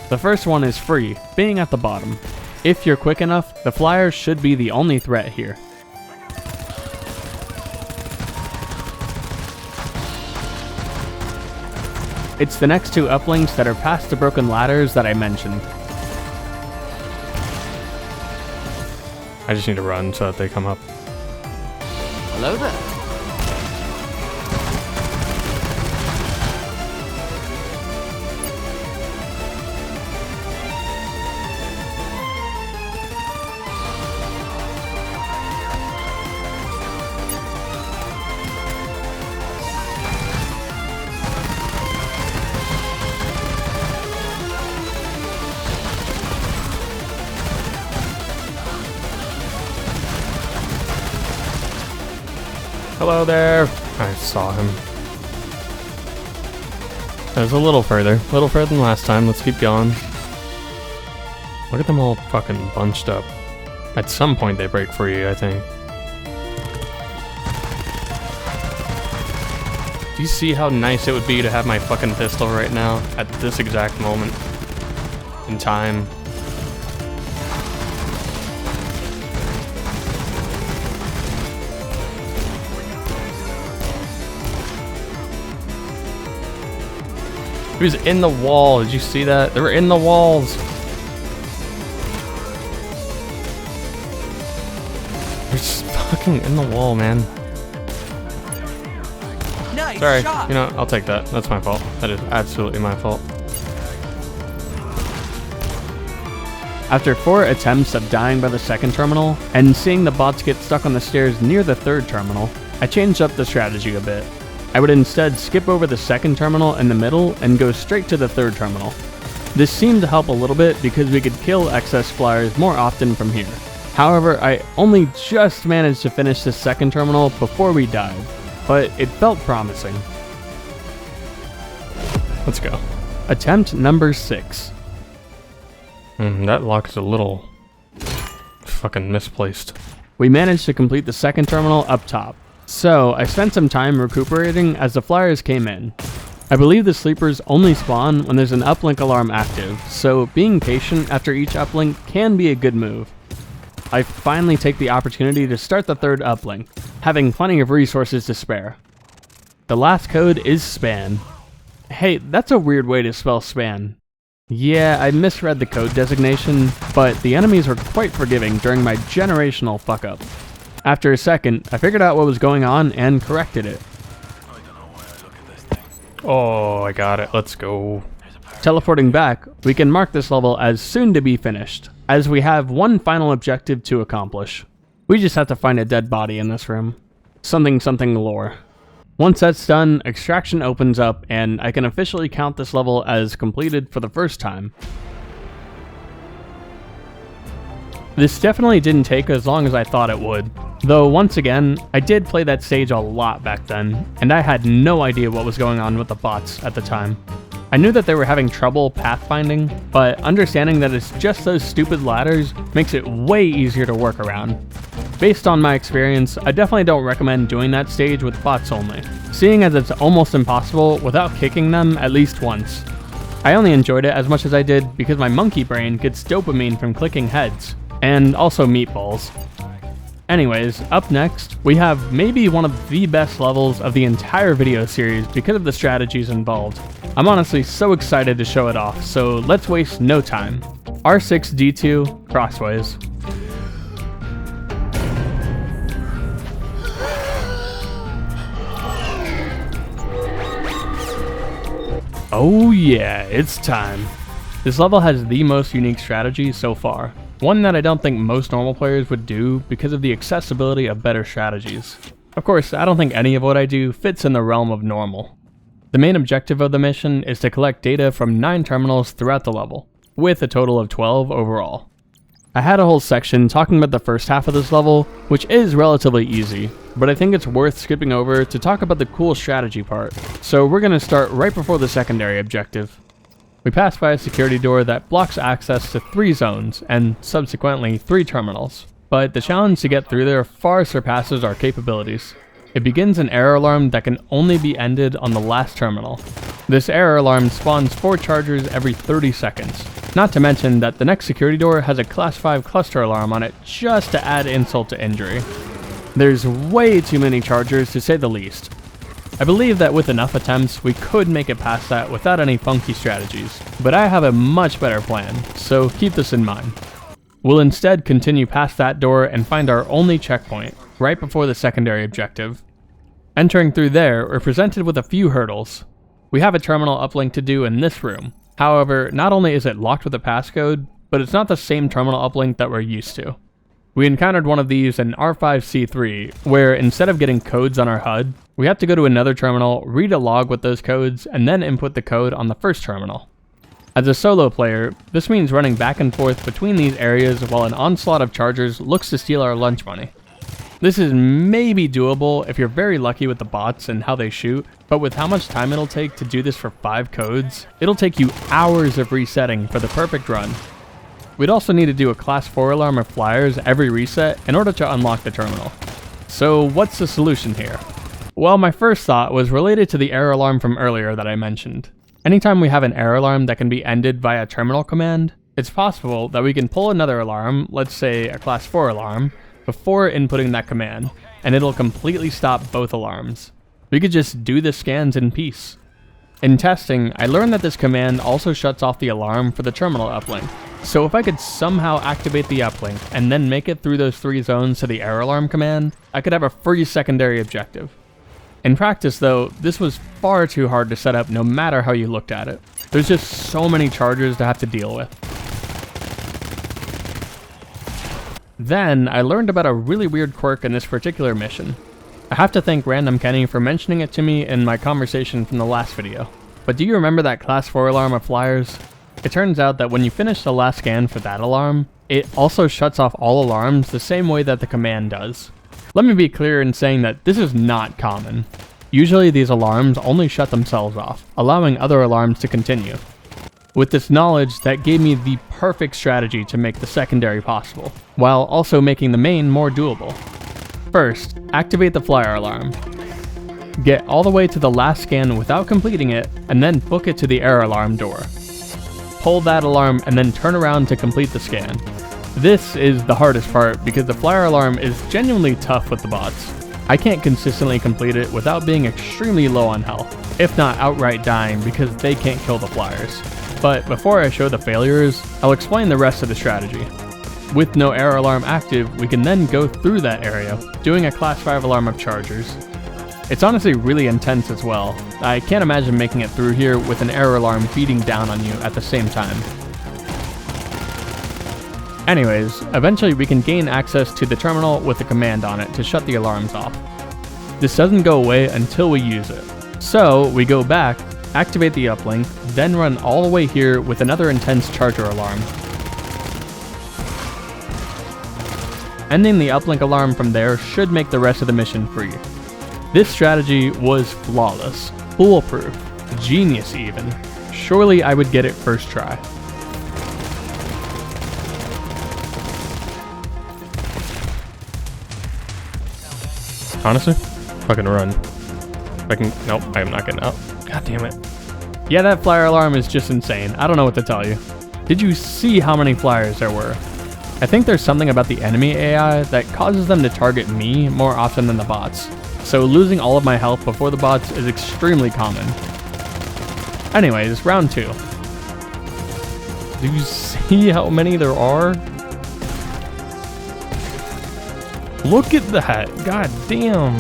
The first one is free, being at the bottom. If you're quick enough, the flyers should be the only threat here. It's the next 2 uplinks that are past the broken ladders that I mentioned. I just need to run so that they come up. Hello there. Hello there. I saw him. That was a little further than last time. Let's keep going. Look at them all fucking bunched up. At some point they break free, I think. Do you see how nice it would be to have my fucking pistol right now at this exact moment in time? He was in the wall. Did you see that? They were in the walls. They're just fucking in the wall, man. Nice Sorry. shot. You know, I'll take that. That's my fault. That is absolutely my fault. After 4 attempts of dying by the second terminal, and seeing the bots get stuck on the stairs near the third terminal, I changed up the strategy a bit. I would instead skip over the second terminal in the middle and go straight to the third terminal. This seemed to help a little bit because we could kill excess flyers more often from here. However, I only just managed to finish the second terminal before we died, but it felt promising. Let's go. Attempt number 6. That lock is a little fucking misplaced. We managed to complete the second terminal up top. So, I spent some time recuperating as the flyers came in. I believe the sleepers only spawn when there's an uplink alarm active, so being patient after each uplink can be a good move. I finally take the opportunity to start the third uplink, having plenty of resources to spare. The last code is span. Hey, that's a weird way to spell span. Yeah, I misread the code designation, but the enemies were quite forgiving during my generational fuck up. After a second, I figured out what was going on and corrected it. Oh, I got it. Let's go. Teleporting back, we can mark this level as soon to be finished, as we have one final objective to accomplish. We just have to find a dead body in this room. Something lore. Once that's done, extraction opens up and I can officially count this level as completed for the first time. This definitely didn't take as long as I thought it would, though once again, I did play that stage a lot back then, and I had no idea what was going on with the bots at the time. I knew that they were having trouble pathfinding, but understanding that it's just those stupid ladders makes it way easier to work around. Based on my experience, I definitely don't recommend doing that stage with bots only, seeing as it's almost impossible without kicking them at least once. I only enjoyed it as much as I did because my monkey brain gets dopamine from clicking heads, and also meatballs. Anyways, up next, we have maybe one of the best levels of the entire video series because of the strategies involved. I'm honestly so excited to show it off, so let's waste no time. R6-D2 Crossways. Oh yeah, it's time. This level has the most unique strategy so far. One that I don't think most normal players would do because of the accessibility of better strategies. Of course, I don't think any of what I do fits in the realm of normal. The main objective of the mission is to collect data from 9 terminals throughout the level, with a total of 12 overall. I had a whole section talking about the first half of this level, which is relatively easy, but I think it's worth skipping over to talk about the cool strategy part, so we're going to start right before the secondary objective. We pass by a security door that blocks access to 3 zones, and subsequently 3 terminals, but the challenge to get through there far surpasses our capabilities. It begins an error alarm that can only be ended on the last terminal. This error alarm spawns 4 chargers every 30 seconds, not to mention that the next security door has a class 5 cluster alarm on it just to add insult to injury. There's way too many chargers to say the least. I believe that with enough attempts, we could make it past that without any funky strategies, but I have a much better plan, so keep this in mind. We'll instead continue past that door and find our only checkpoint, right before the secondary objective. Entering through there, we're presented with a few hurdles. We have a terminal uplink to do in this room. However, not only is it locked with a passcode, but it's not the same terminal uplink that we're used to. We encountered one of these in R5C3, where instead of getting codes on our HUD, we have to go to another terminal, read a log with those codes, and then input the code on the first terminal. As a solo player, this means running back and forth between these areas while an onslaught of chargers looks to steal our lunch money. This is maybe doable if you're very lucky with the bots and how they shoot, but with how much time it'll take to do this for 5 codes, it'll take you hours of resetting for the perfect run. We'd also need to do a class 4 alarm of flyers every reset in order to unlock the terminal. So what's the solution here? Well, my first thought was related to the error alarm from earlier that I mentioned. Anytime we have an error alarm that can be ended via terminal command, it's possible that we can pull another alarm, let's say a class 4 alarm, before inputting that command, and it'll completely stop both alarms. We could just do the scans in peace. In testing, I learned that this command also shuts off the alarm for the terminal uplink, so if I could somehow activate the uplink and then make it through those 3 zones to the error alarm command, I could have a free secondary objective. In practice though, this was far too hard to set up no matter how you looked at it. There's just so many chargers to have to deal with. Then, I learned about a really weird quirk in this particular mission. I have to thank Random Kenny for mentioning it to me in my conversation from the last video. But do you remember that class 4 alarm of flyers? It turns out that when you finish the last scan for that alarm, it also shuts off all alarms the same way that the command does. Let me be clear in saying that this is not common. Usually these alarms only shut themselves off, allowing other alarms to continue. With this knowledge, that gave me the perfect strategy to make the secondary possible, while also making the main more doable. First, activate the flyer alarm. Get all the way to the last scan without completing it, and then book it to the air alarm door. Pull that alarm and then turn around to complete the scan. This is the hardest part because the flyer alarm is genuinely tough with the bots. I can't consistently complete it without being extremely low on health, if not outright dying because they can't kill the flyers. But before I show the failures, I'll explain the rest of the strategy. With no air alarm active, we can then go through that area, doing a class 5 alarm of chargers. It's honestly really intense as well. I can't imagine making it through here with an air alarm beating down on you at the same time. Anyways, eventually we can gain access to the terminal with a command on it to shut the alarms off. This doesn't go away until we use it. So we go back, activate the uplink, then run all the way here with another intense charger alarm. Ending the uplink alarm from there should make the rest of the mission free. This strategy was flawless, foolproof, genius even. Surely I would get it first try. Honestly, fucking run. I can. Nope, I am not getting out. God damn it. Yeah, that flyer alarm is just insane. I don't know what to tell you. Did you see how many flyers there were? I think there's something about the enemy AI that causes them to target me more often than the bots. So losing all of my health before the bots is extremely common. Anyways, round 2. Do you see how many there are? Look at that. God damn.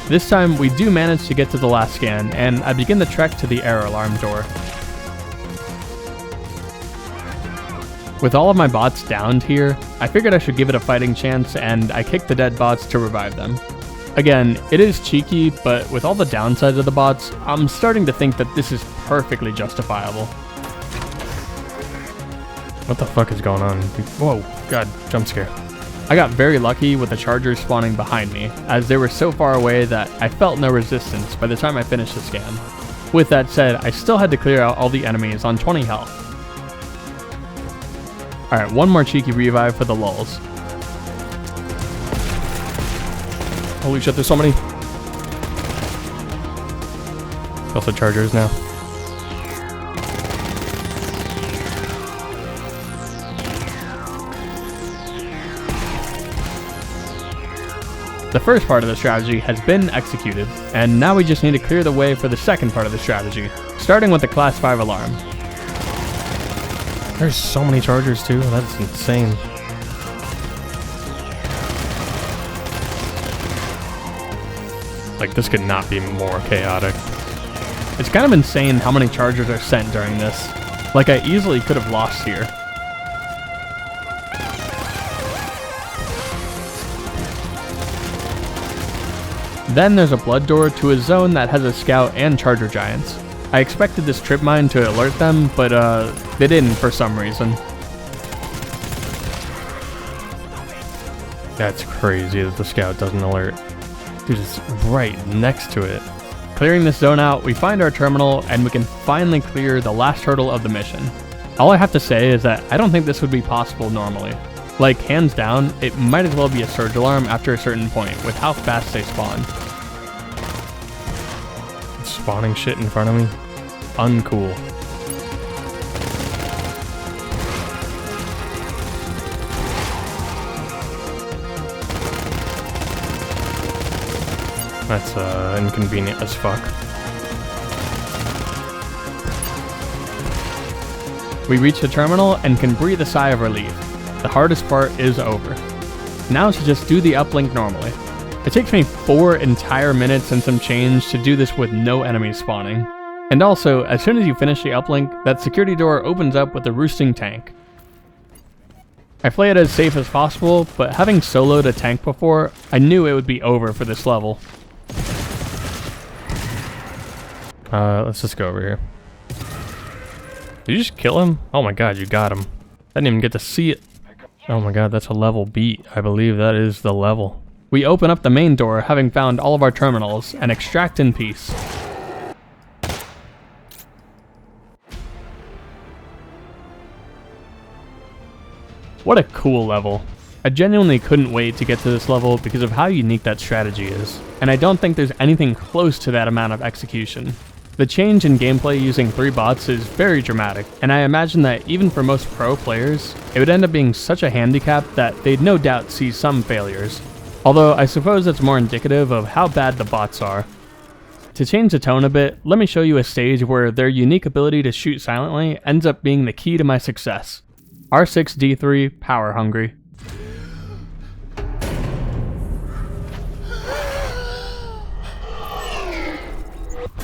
This time we do manage to get to the last scan, and I begin the trek to the air alarm door. With all of my bots downed here, I figured I should give it a fighting chance, and I kicked the dead bots to revive them. Again, it is cheeky, but with all the downsides of the bots, I'm starting to think that this is perfectly justifiable. What the fuck is going on? Whoa, god, jump scare. I got very lucky with the chargers spawning behind me, as they were so far away that I felt no resistance by the time I finished the scan. With that said, I still had to clear out all the enemies on 20 health. Alright, one more cheeky revive for the lulz. Holy shit, there's so many. Also chargers now. The first part of the strategy has been executed, and now we just need to clear the way for the second part of the strategy, starting with the class 5 alarm. There's so many chargers too, that's insane. Like, this could not be more chaotic. It's kind of insane how many chargers are sent during this. Like, I easily could have lost here. Then there's a blood door to a zone that has a scout and charger giants. I expected this trip mine to alert them, but they didn't for some reason. That's crazy that the scout doesn't alert. Dude, it's right next to it. Clearing this zone out, we find our terminal and we can finally clear the last hurdle of the mission. All I have to say is that I don't think this would be possible normally. Like, hands down, it might as well be a surge alarm after a certain point with how fast they spawn. Spawning shit in front of me? Uncool. That's inconvenient as fuck. We reach the terminal and can breathe a sigh of relief. The hardest part is over. Now to just do the uplink normally. It takes me 4 entire minutes and some change to do this with no enemies spawning. And also, as soon as you finish the uplink, that security door opens up with a roosting tank. I play it as safe as possible, but having soloed a tank before, I knew it would be over for this level. Let's just go over here. Did you just kill him? Oh my god, you got him. I didn't even get to see it. Oh my god, that's a level beat. I believe that is the level. We open up the main door, having found all of our terminals, and extract in peace. What a cool level. I genuinely couldn't wait to get to this level because of how unique that strategy is, and I don't think there's anything close to that amount of execution. The change in gameplay using 3 bots is very dramatic, and I imagine that even for most pro players, it would end up being such a handicap that they'd no doubt see some failures. Although I suppose that's more indicative of how bad the bots are. To change the tone a bit, let me show you a stage where their unique ability to shoot silently ends up being the key to my success. R6-D3 Power Hungry.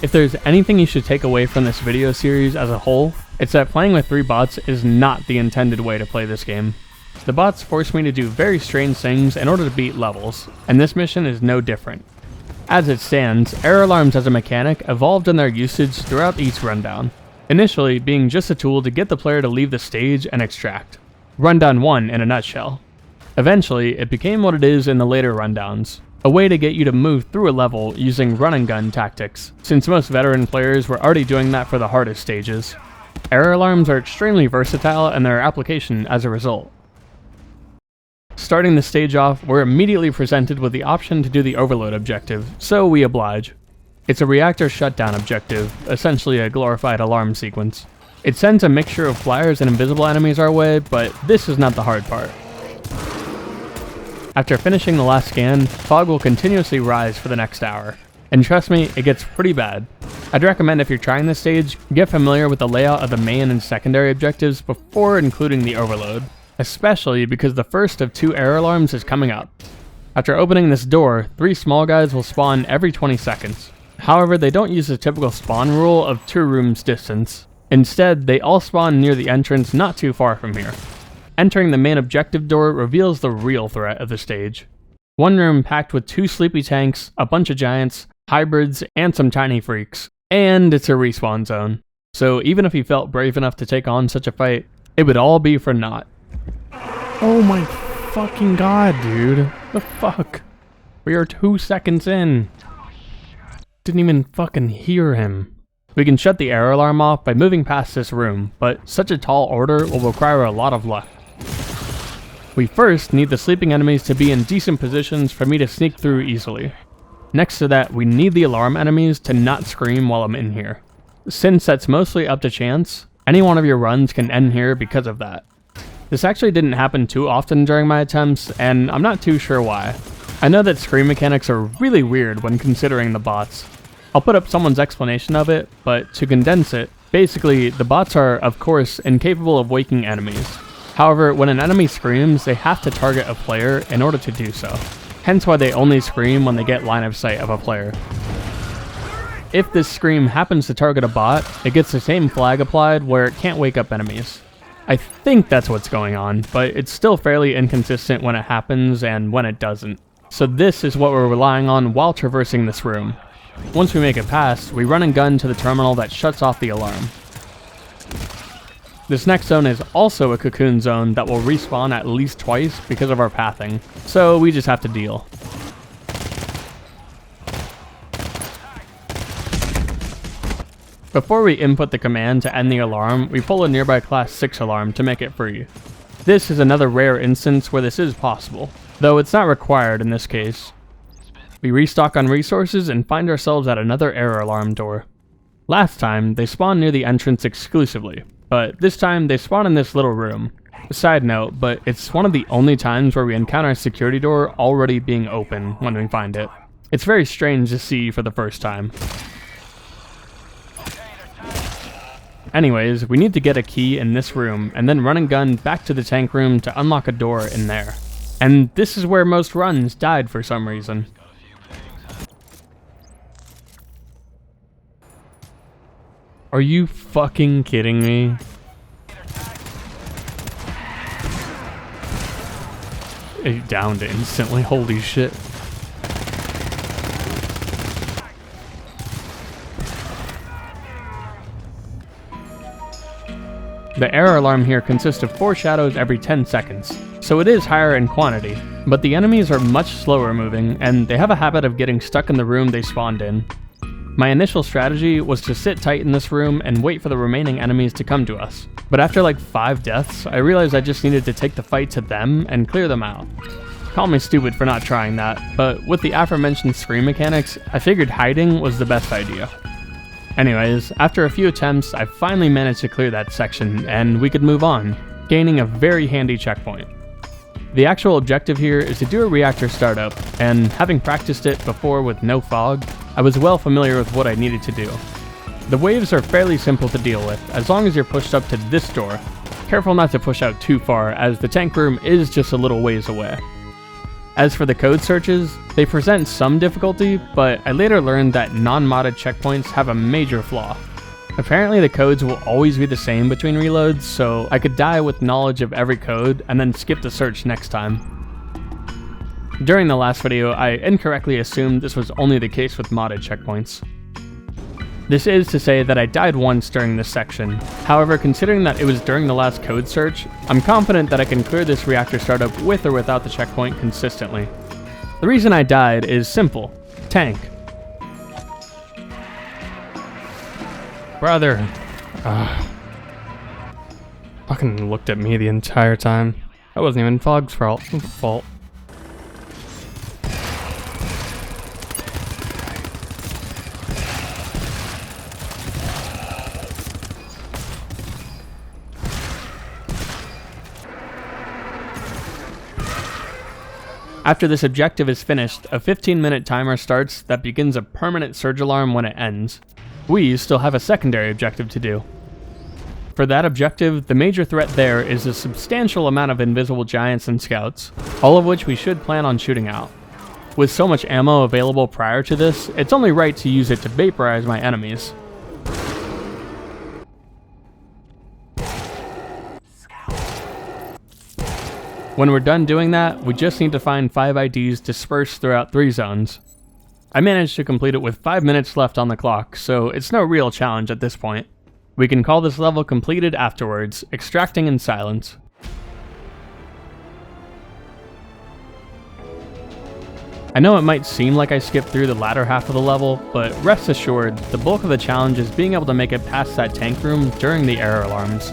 If there's anything you should take away from this video series as a whole, it's that playing with 3 bots is not the intended way to play this game. The bots force me to do very strange things in order to beat levels, and this mission is no different. As it stands, error alarms as a mechanic evolved in their usage throughout each rundown, initially being just a tool to get the player to leave the stage and extract. Rundown 1 in a nutshell. Eventually, it became what it is in the later rundowns. A way to get you to move through a level using run and gun tactics, since most veteran players were already doing that for the hardest stages. Error alarms are extremely versatile in their application as a result. Starting the stage off, we're immediately presented with the option to do the overload objective, so we oblige. It's a reactor shutdown objective, essentially a glorified alarm sequence. It sends a mixture of flyers and invisible enemies our way, but this is not the hard part. After finishing the last scan, fog will continuously rise for the next hour. And trust me, it gets pretty bad. I'd recommend if you're trying this stage, get familiar with the layout of the main and secondary objectives before including the overload, especially because the first of 2 error alarms is coming up. After opening this door, 3 small guys will spawn every 20 seconds. However, they don't use the typical spawn rule of 2 rooms distance. Instead, they all spawn near the entrance not too far from here. Entering the main objective door reveals the real threat of the stage. One room packed with 2 sleepy tanks, a bunch of giants, hybrids, and some tiny freaks. And it's a respawn zone. So even if you felt brave enough to take on such a fight, it would all be for naught. Oh my fucking god, dude. The fuck? We are 2 seconds in. Didn't even fucking hear him. We can shut the error alarm off by moving past this room, but such a tall order will require a lot of luck. We first need the sleeping enemies to be in decent positions for me to sneak through easily. Next to that, we need the alarm enemies to not scream while I'm in here. Since that's mostly up to chance, any one of your runs can end here because of that. This actually didn't happen too often during my attempts, and I'm not too sure why. I know that scream mechanics are really weird when considering the bots. I'll put up someone's explanation of it, but to condense it, basically the bots are, of course, incapable of waking enemies. However, when an enemy screams, they have to target a player in order to do so. Hence why they only scream when they get line of sight of a player. If this scream happens to target a bot, it gets the same flag applied where it can't wake up enemies. I think that's what's going on, but it's still fairly inconsistent when it happens and when it doesn't. So this is what we're relying on while traversing this room. Once we make it past, we run and gun to the terminal that shuts off the alarm. This next zone is also a cocoon zone that will respawn at least twice because of our pathing, so we just have to deal. Before we input the command to end the alarm, we pull a nearby class 6 alarm to make it free. This is another rare instance where this is possible, though it's not required in this case. We restock on resources and find ourselves at another error alarm door. Last time, they spawned near the entrance exclusively, but this time they spawn in this little room. Side note, but it's one of the only times where we encounter a security door already being open when we find it. It's very strange to see for the first time. Anyways, we need to get a key in this room and then run and gun back to the tank room to unlock a door in there. And this is where most runs died for some reason. Are you fucking kidding me? It downed instantly, holy shit. The error alarm here consists of 4 shadows every 10 seconds, so it is higher in quantity, But the enemies are much slower moving, and they have a habit of getting stuck in the room they spawned in. My initial strategy was to sit tight in this room and wait for the remaining enemies to come to us. But after like 5 deaths, I realized I just needed to take the fight to them and clear them out. Call me stupid for not trying that, but with the aforementioned screen mechanics, I figured hiding was the best idea. Anyways, after a few attempts, I finally managed to clear that section, and we could move on, gaining a very handy checkpoint. The actual objective here is to do a reactor startup, and having practiced it before with no fog, I was well familiar with what I needed to do. The waves are fairly simple to deal with, as long as you're pushed up to this door. Careful not to push out too far, as the tank room is just a little ways away. As for the code searches, they present some difficulty, but I later learned that non-modded checkpoints have a major flaw. Apparently the codes will always be the same between reloads, so I could die with knowledge of every code and then skip the search next time. During the last video, I incorrectly assumed this was only the case with modded checkpoints. This is to say that I died once during this section. However, considering that it was during the last code search, I'm confident that I can clear this reactor startup with or without the checkpoint consistently. The reason I died is simple: tank. Brother. Fucking looked at me the entire time. That wasn't even Fog's fault. After this objective is finished, a 15-minute timer starts that begins a permanent surge alarm when it ends. We still have a secondary objective to do. For that objective, the major threat there is a substantial amount of invisible giants and scouts, all of which we should plan on shooting out. With so much ammo available prior to this, it's only right to use it to vaporize my enemies. When we're done doing that, we just need to find 5 IDs dispersed throughout 3 zones. I managed to complete it with 5 minutes left on the clock, so it's no real challenge at this point. We can call this level completed afterwards, extracting in silence. I know it might seem like I skipped through the latter half of the level, but rest assured, the bulk of the challenge is being able to make it past that tank room during the error alarms.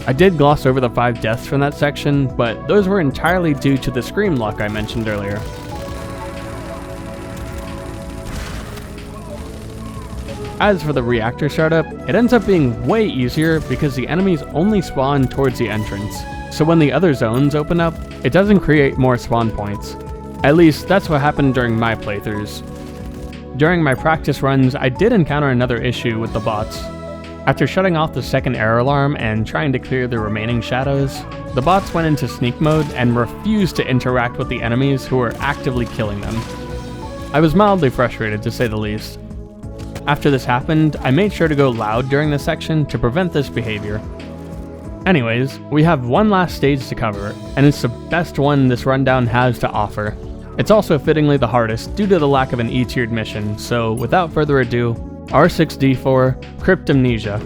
I did gloss over the 5 deaths from that section, but those were entirely due to the scream luck I mentioned earlier. As for the reactor startup, it ends up being way easier because the enemies only spawn towards the entrance, so when the other zones open up, it doesn't create more spawn points. At least, that's what happened during my playthroughs. During my practice runs, I did encounter another issue with the bots. After shutting off the second error alarm and trying to clear the remaining shadows, the bots went into sneak mode and refused to interact with the enemies who were actively killing them. I was mildly frustrated, to say the least. After this happened, I made sure to go loud during this section to prevent this behavior. Anyways, we have one last stage to cover, and it's the best one this rundown has to offer. It's also fittingly the hardest due to the lack of an E-tiered mission, so without further ado, R6D4 Cryptamnesia.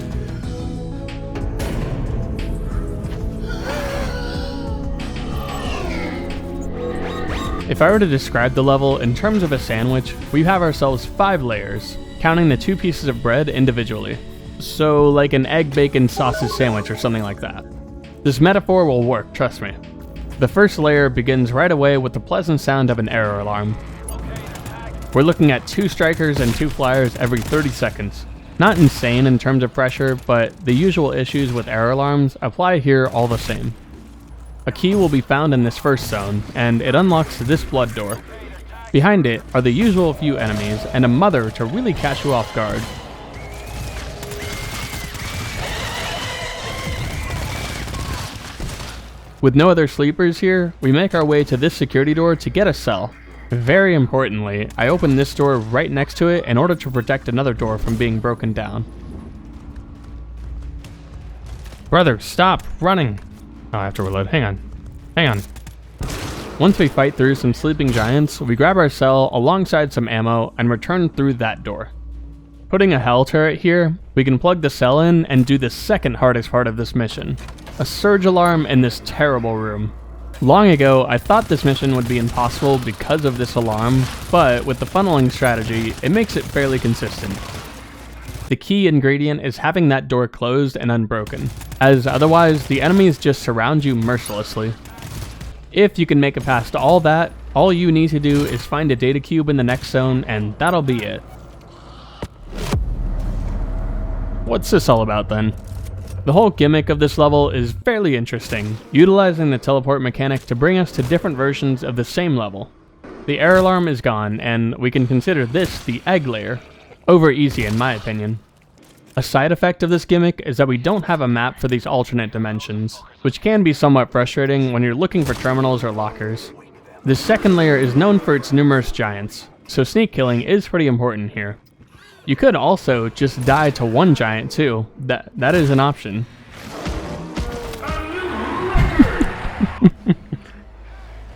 If I were to describe the level in terms of a sandwich, we have ourselves 5 layers, counting the 2 pieces of bread individually. So like an egg, bacon, sausage sandwich or something like that. This metaphor will work, trust me. The first layer begins right away with the pleasant sound of an error alarm. We're looking at 2 strikers and 2 flyers every 30 seconds. Not insane in terms of pressure, but the usual issues with error alarms apply here all the same. A key will be found in this first zone, and it unlocks this blood door. Behind it are the usual few enemies, and a mother to really catch you off guard. With no other sleepers here, we make our way to this security door to get a cell. Very importantly, I open this door right next to it in order to protect another door from being broken down. Brother, stop running! Oh, I have to reload. Hang on. Once we fight through some sleeping giants, we grab our cell alongside some ammo and return through that door. Putting a hell turret here, we can plug the cell in and do the second hardest part of this mission. A surge alarm in this terrible room. Long ago, I thought this mission would be impossible because of this alarm, but with the funneling strategy, it makes it fairly consistent. The key ingredient is having that door closed and unbroken, as otherwise the enemies just surround you mercilessly. If you can make it past all that, all you need to do is find a data cube in the next zone and that'll be it. What's this all about then? The whole gimmick of this level is fairly interesting, utilizing the teleport mechanic to bring us to different versions of the same level. The air alarm is gone, and we can consider this the egg layer. Over easy in my opinion. A side effect of this gimmick is that we don't have a map for these alternate dimensions, which can be somewhat frustrating when you're looking for terminals or lockers. This second layer is known for its numerous giants, so sneak killing is pretty important here. You could also just die to one giant too. That is an option.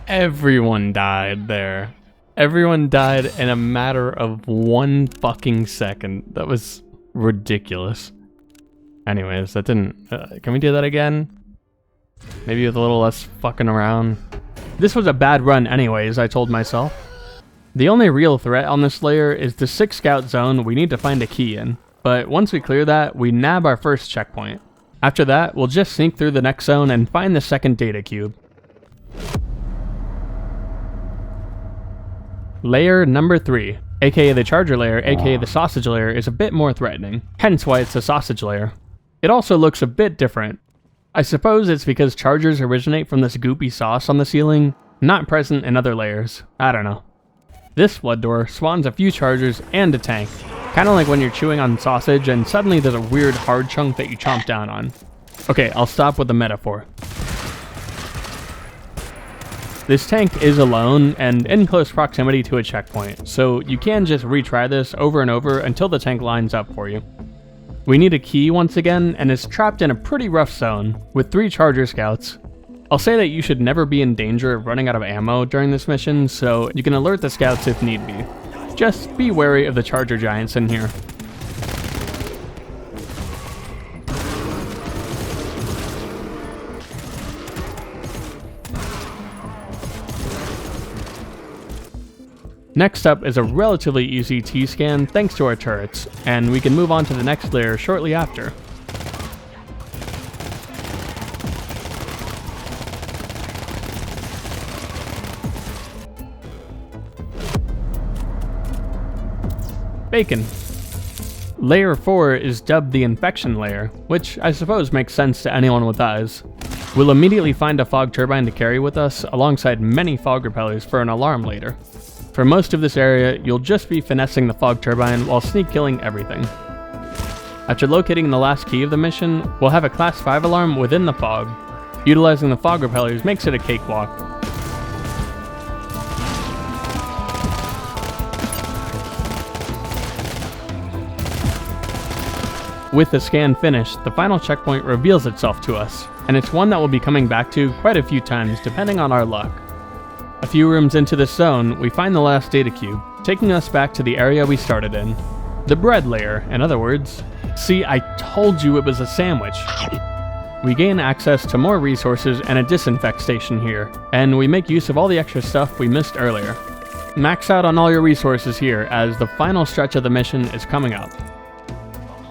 Everyone died there. Everyone died in a matter of 1 fucking second. That was ridiculous. Anyways, that didn't... can we do that again? Maybe with a little less fucking around. This was a bad run anyways, I told myself. The only real threat on this layer is the 6 scout zone we need to find a key in, but once we clear that, we nab our first checkpoint. After that, we'll just sneak through the next zone and find the second data cube. Layer number 3, aka the charger layer, aka the sausage layer, is a bit more threatening, hence why it's the sausage layer. It also looks a bit different. I suppose it's because chargers originate from this goopy sauce on the ceiling, not present in other layers. I don't know. This flood door spawns a few chargers and a tank, kinda like when you're chewing on sausage and suddenly there's a weird hard chunk that you chomp down on. Okay, I'll stop with the metaphor. This tank is alone and in close proximity to a checkpoint, so you can just retry this over and over until the tank lines up for you. We need a key once again, and it's trapped in a pretty rough zone, with 3 charger scouts. I'll say that you should never be in danger of running out of ammo during this mission, so you can alert the scouts if need be. Just be wary of the charger giants in here. Next up is a relatively easy T-scan thanks to our turrets, and we can move on to the next layer shortly after. Bacon. Layer 4 is dubbed the infection layer, which I suppose makes sense to anyone with eyes. We'll immediately find a fog turbine to carry with us, alongside many fog repellers for an alarm later. For most of this area, you'll just be finessing the fog turbine while sneak killing everything. After locating the last key of the mission, we'll have a class 5 alarm within the fog. Utilizing the fog repellers makes it a cakewalk. With the scan finished, the final checkpoint reveals itself to us, and it's one that we'll be coming back to quite a few times depending on our luck. A few rooms into this zone, we find the last data cube, taking us back to the area we started in. The bread layer, in other words. See, I told you it was a sandwich. We gain access to more resources and a disinfect station here, and we make use of all the extra stuff we missed earlier. Max out on all your resources here, as the final stretch of the mission is coming up.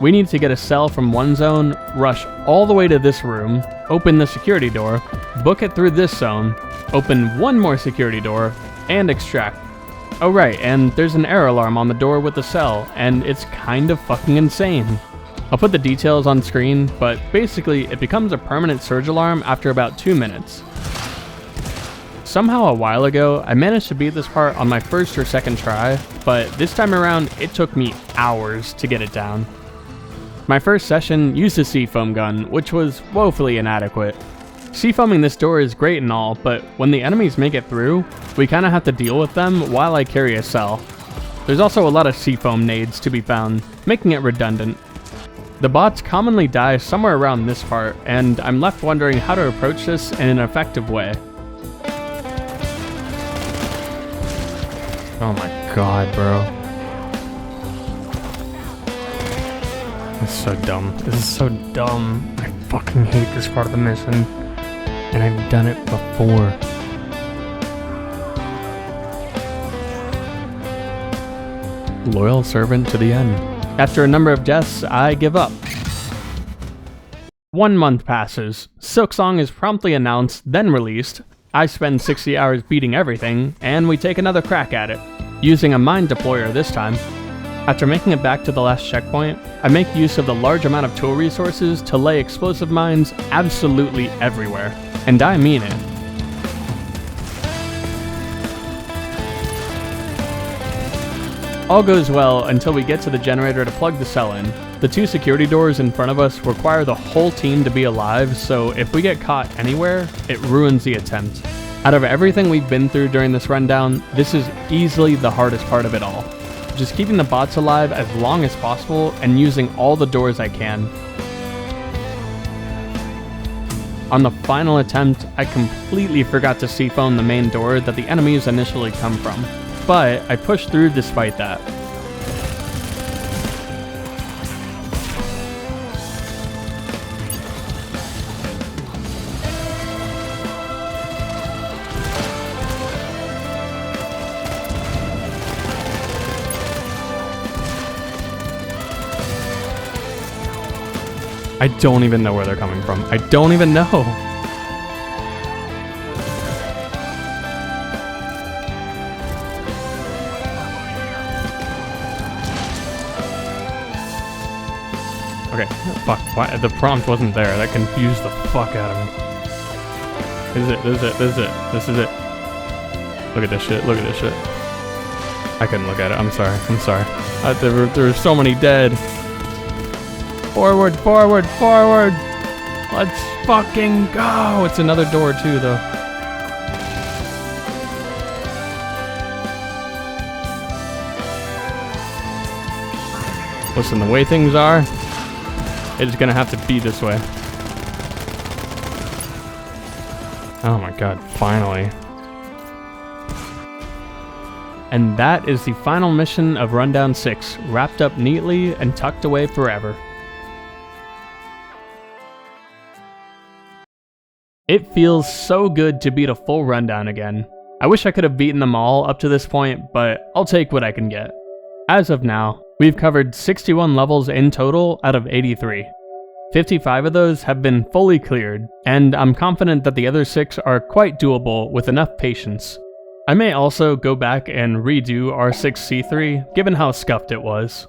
We need to get a cell from one zone, rush all the way to this room, open the security door, book it through this zone, open one more security door, and extract. Oh right, and there's an error alarm on the door with the cell, and it's kind of fucking insane. I'll put the details on screen, but basically it becomes a permanent surge alarm after about 2 minutes. Somehow a while ago, I managed to beat this part on my first or second try, but this time around it took me hours to get it down. My first session used a seafoam gun, which was woefully inadequate. Seafoaming this door is great and all, but when the enemies make it through, we kinda have to deal with them while I carry a cell. There's also a lot of seafoam nades to be found, making it redundant. The bots commonly die somewhere around this part, and I'm left wondering how to approach this in an effective way. Oh my god, bro. This is so dumb. This is so dumb. I fucking hate this part of the mission. And I've done it before. Loyal servant to the end. After a number of deaths, I give up. 1 month passes. Silksong is promptly announced, then released. I spend 60 hours beating everything, and we take another crack at it, using a mine deployer this time. After making it back to the last checkpoint, I make use of the large amount of tool resources to lay explosive mines absolutely everywhere. And I mean it. All goes well until we get to the generator to plug the cell in. The 2 security doors in front of us require the whole team to be alive, so if we get caught anywhere, it ruins the attempt. Out of everything we've been through during this rundown, this is easily the hardest part of it all. Just keeping the bots alive as long as possible and using all the doors I can. On the final attempt, I completely forgot to C-phone the main door that the enemies initially come from. But I pushed through despite that. I don't even know where they're coming from. I don't even know. Okay, fuck, why? The prompt wasn't there. That confused the fuck out of me. This is it. This is it. Look at this shit, look at this shit. I couldn't look at it, I'm sorry. There were so many dead. Forward. Let's fucking go. It's another door too, though. Listen, the way things are, it's gonna have to be this way. Oh my god, finally. And that is the final mission of Rundown 6, wrapped up neatly and tucked away forever. It feels so good to beat a full rundown again. I wish I could have beaten them all up to this point, but I'll take what I can get. As of now, we've covered 61 levels in total out of 83. 55 of those have been fully cleared, and I'm confident that the other 6 are quite doable with enough patience. I may also go back and redo R6-C3, given how scuffed it was.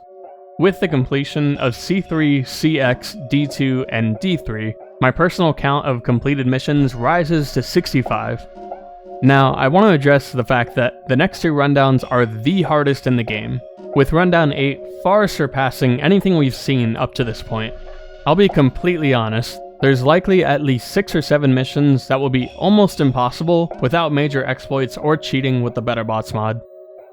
With the completion of C3, CX, D2, and D3, my personal count of completed missions rises to 65. Now, I want to address the fact that the next 2 rundowns are the hardest in the game, with Rundown 8 far surpassing anything we've seen up to this point. I'll be completely honest, there's likely at least 6 or 7 missions that will be almost impossible without major exploits or cheating with the Better Bots mod.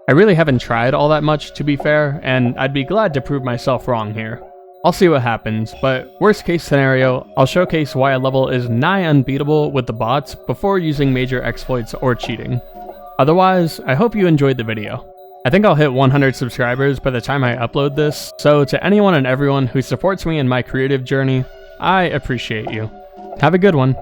I really haven't tried all that much, to be fair, and I'd be glad to prove myself wrong here. I'll see what happens, but worst case scenario, I'll showcase why a level is nigh unbeatable with the bots before using major exploits or cheating. Otherwise, I hope you enjoyed the video. I think I'll hit 100 subscribers by the time I upload this, so to anyone and everyone who supports me in my creative journey, I appreciate you. Have a good one.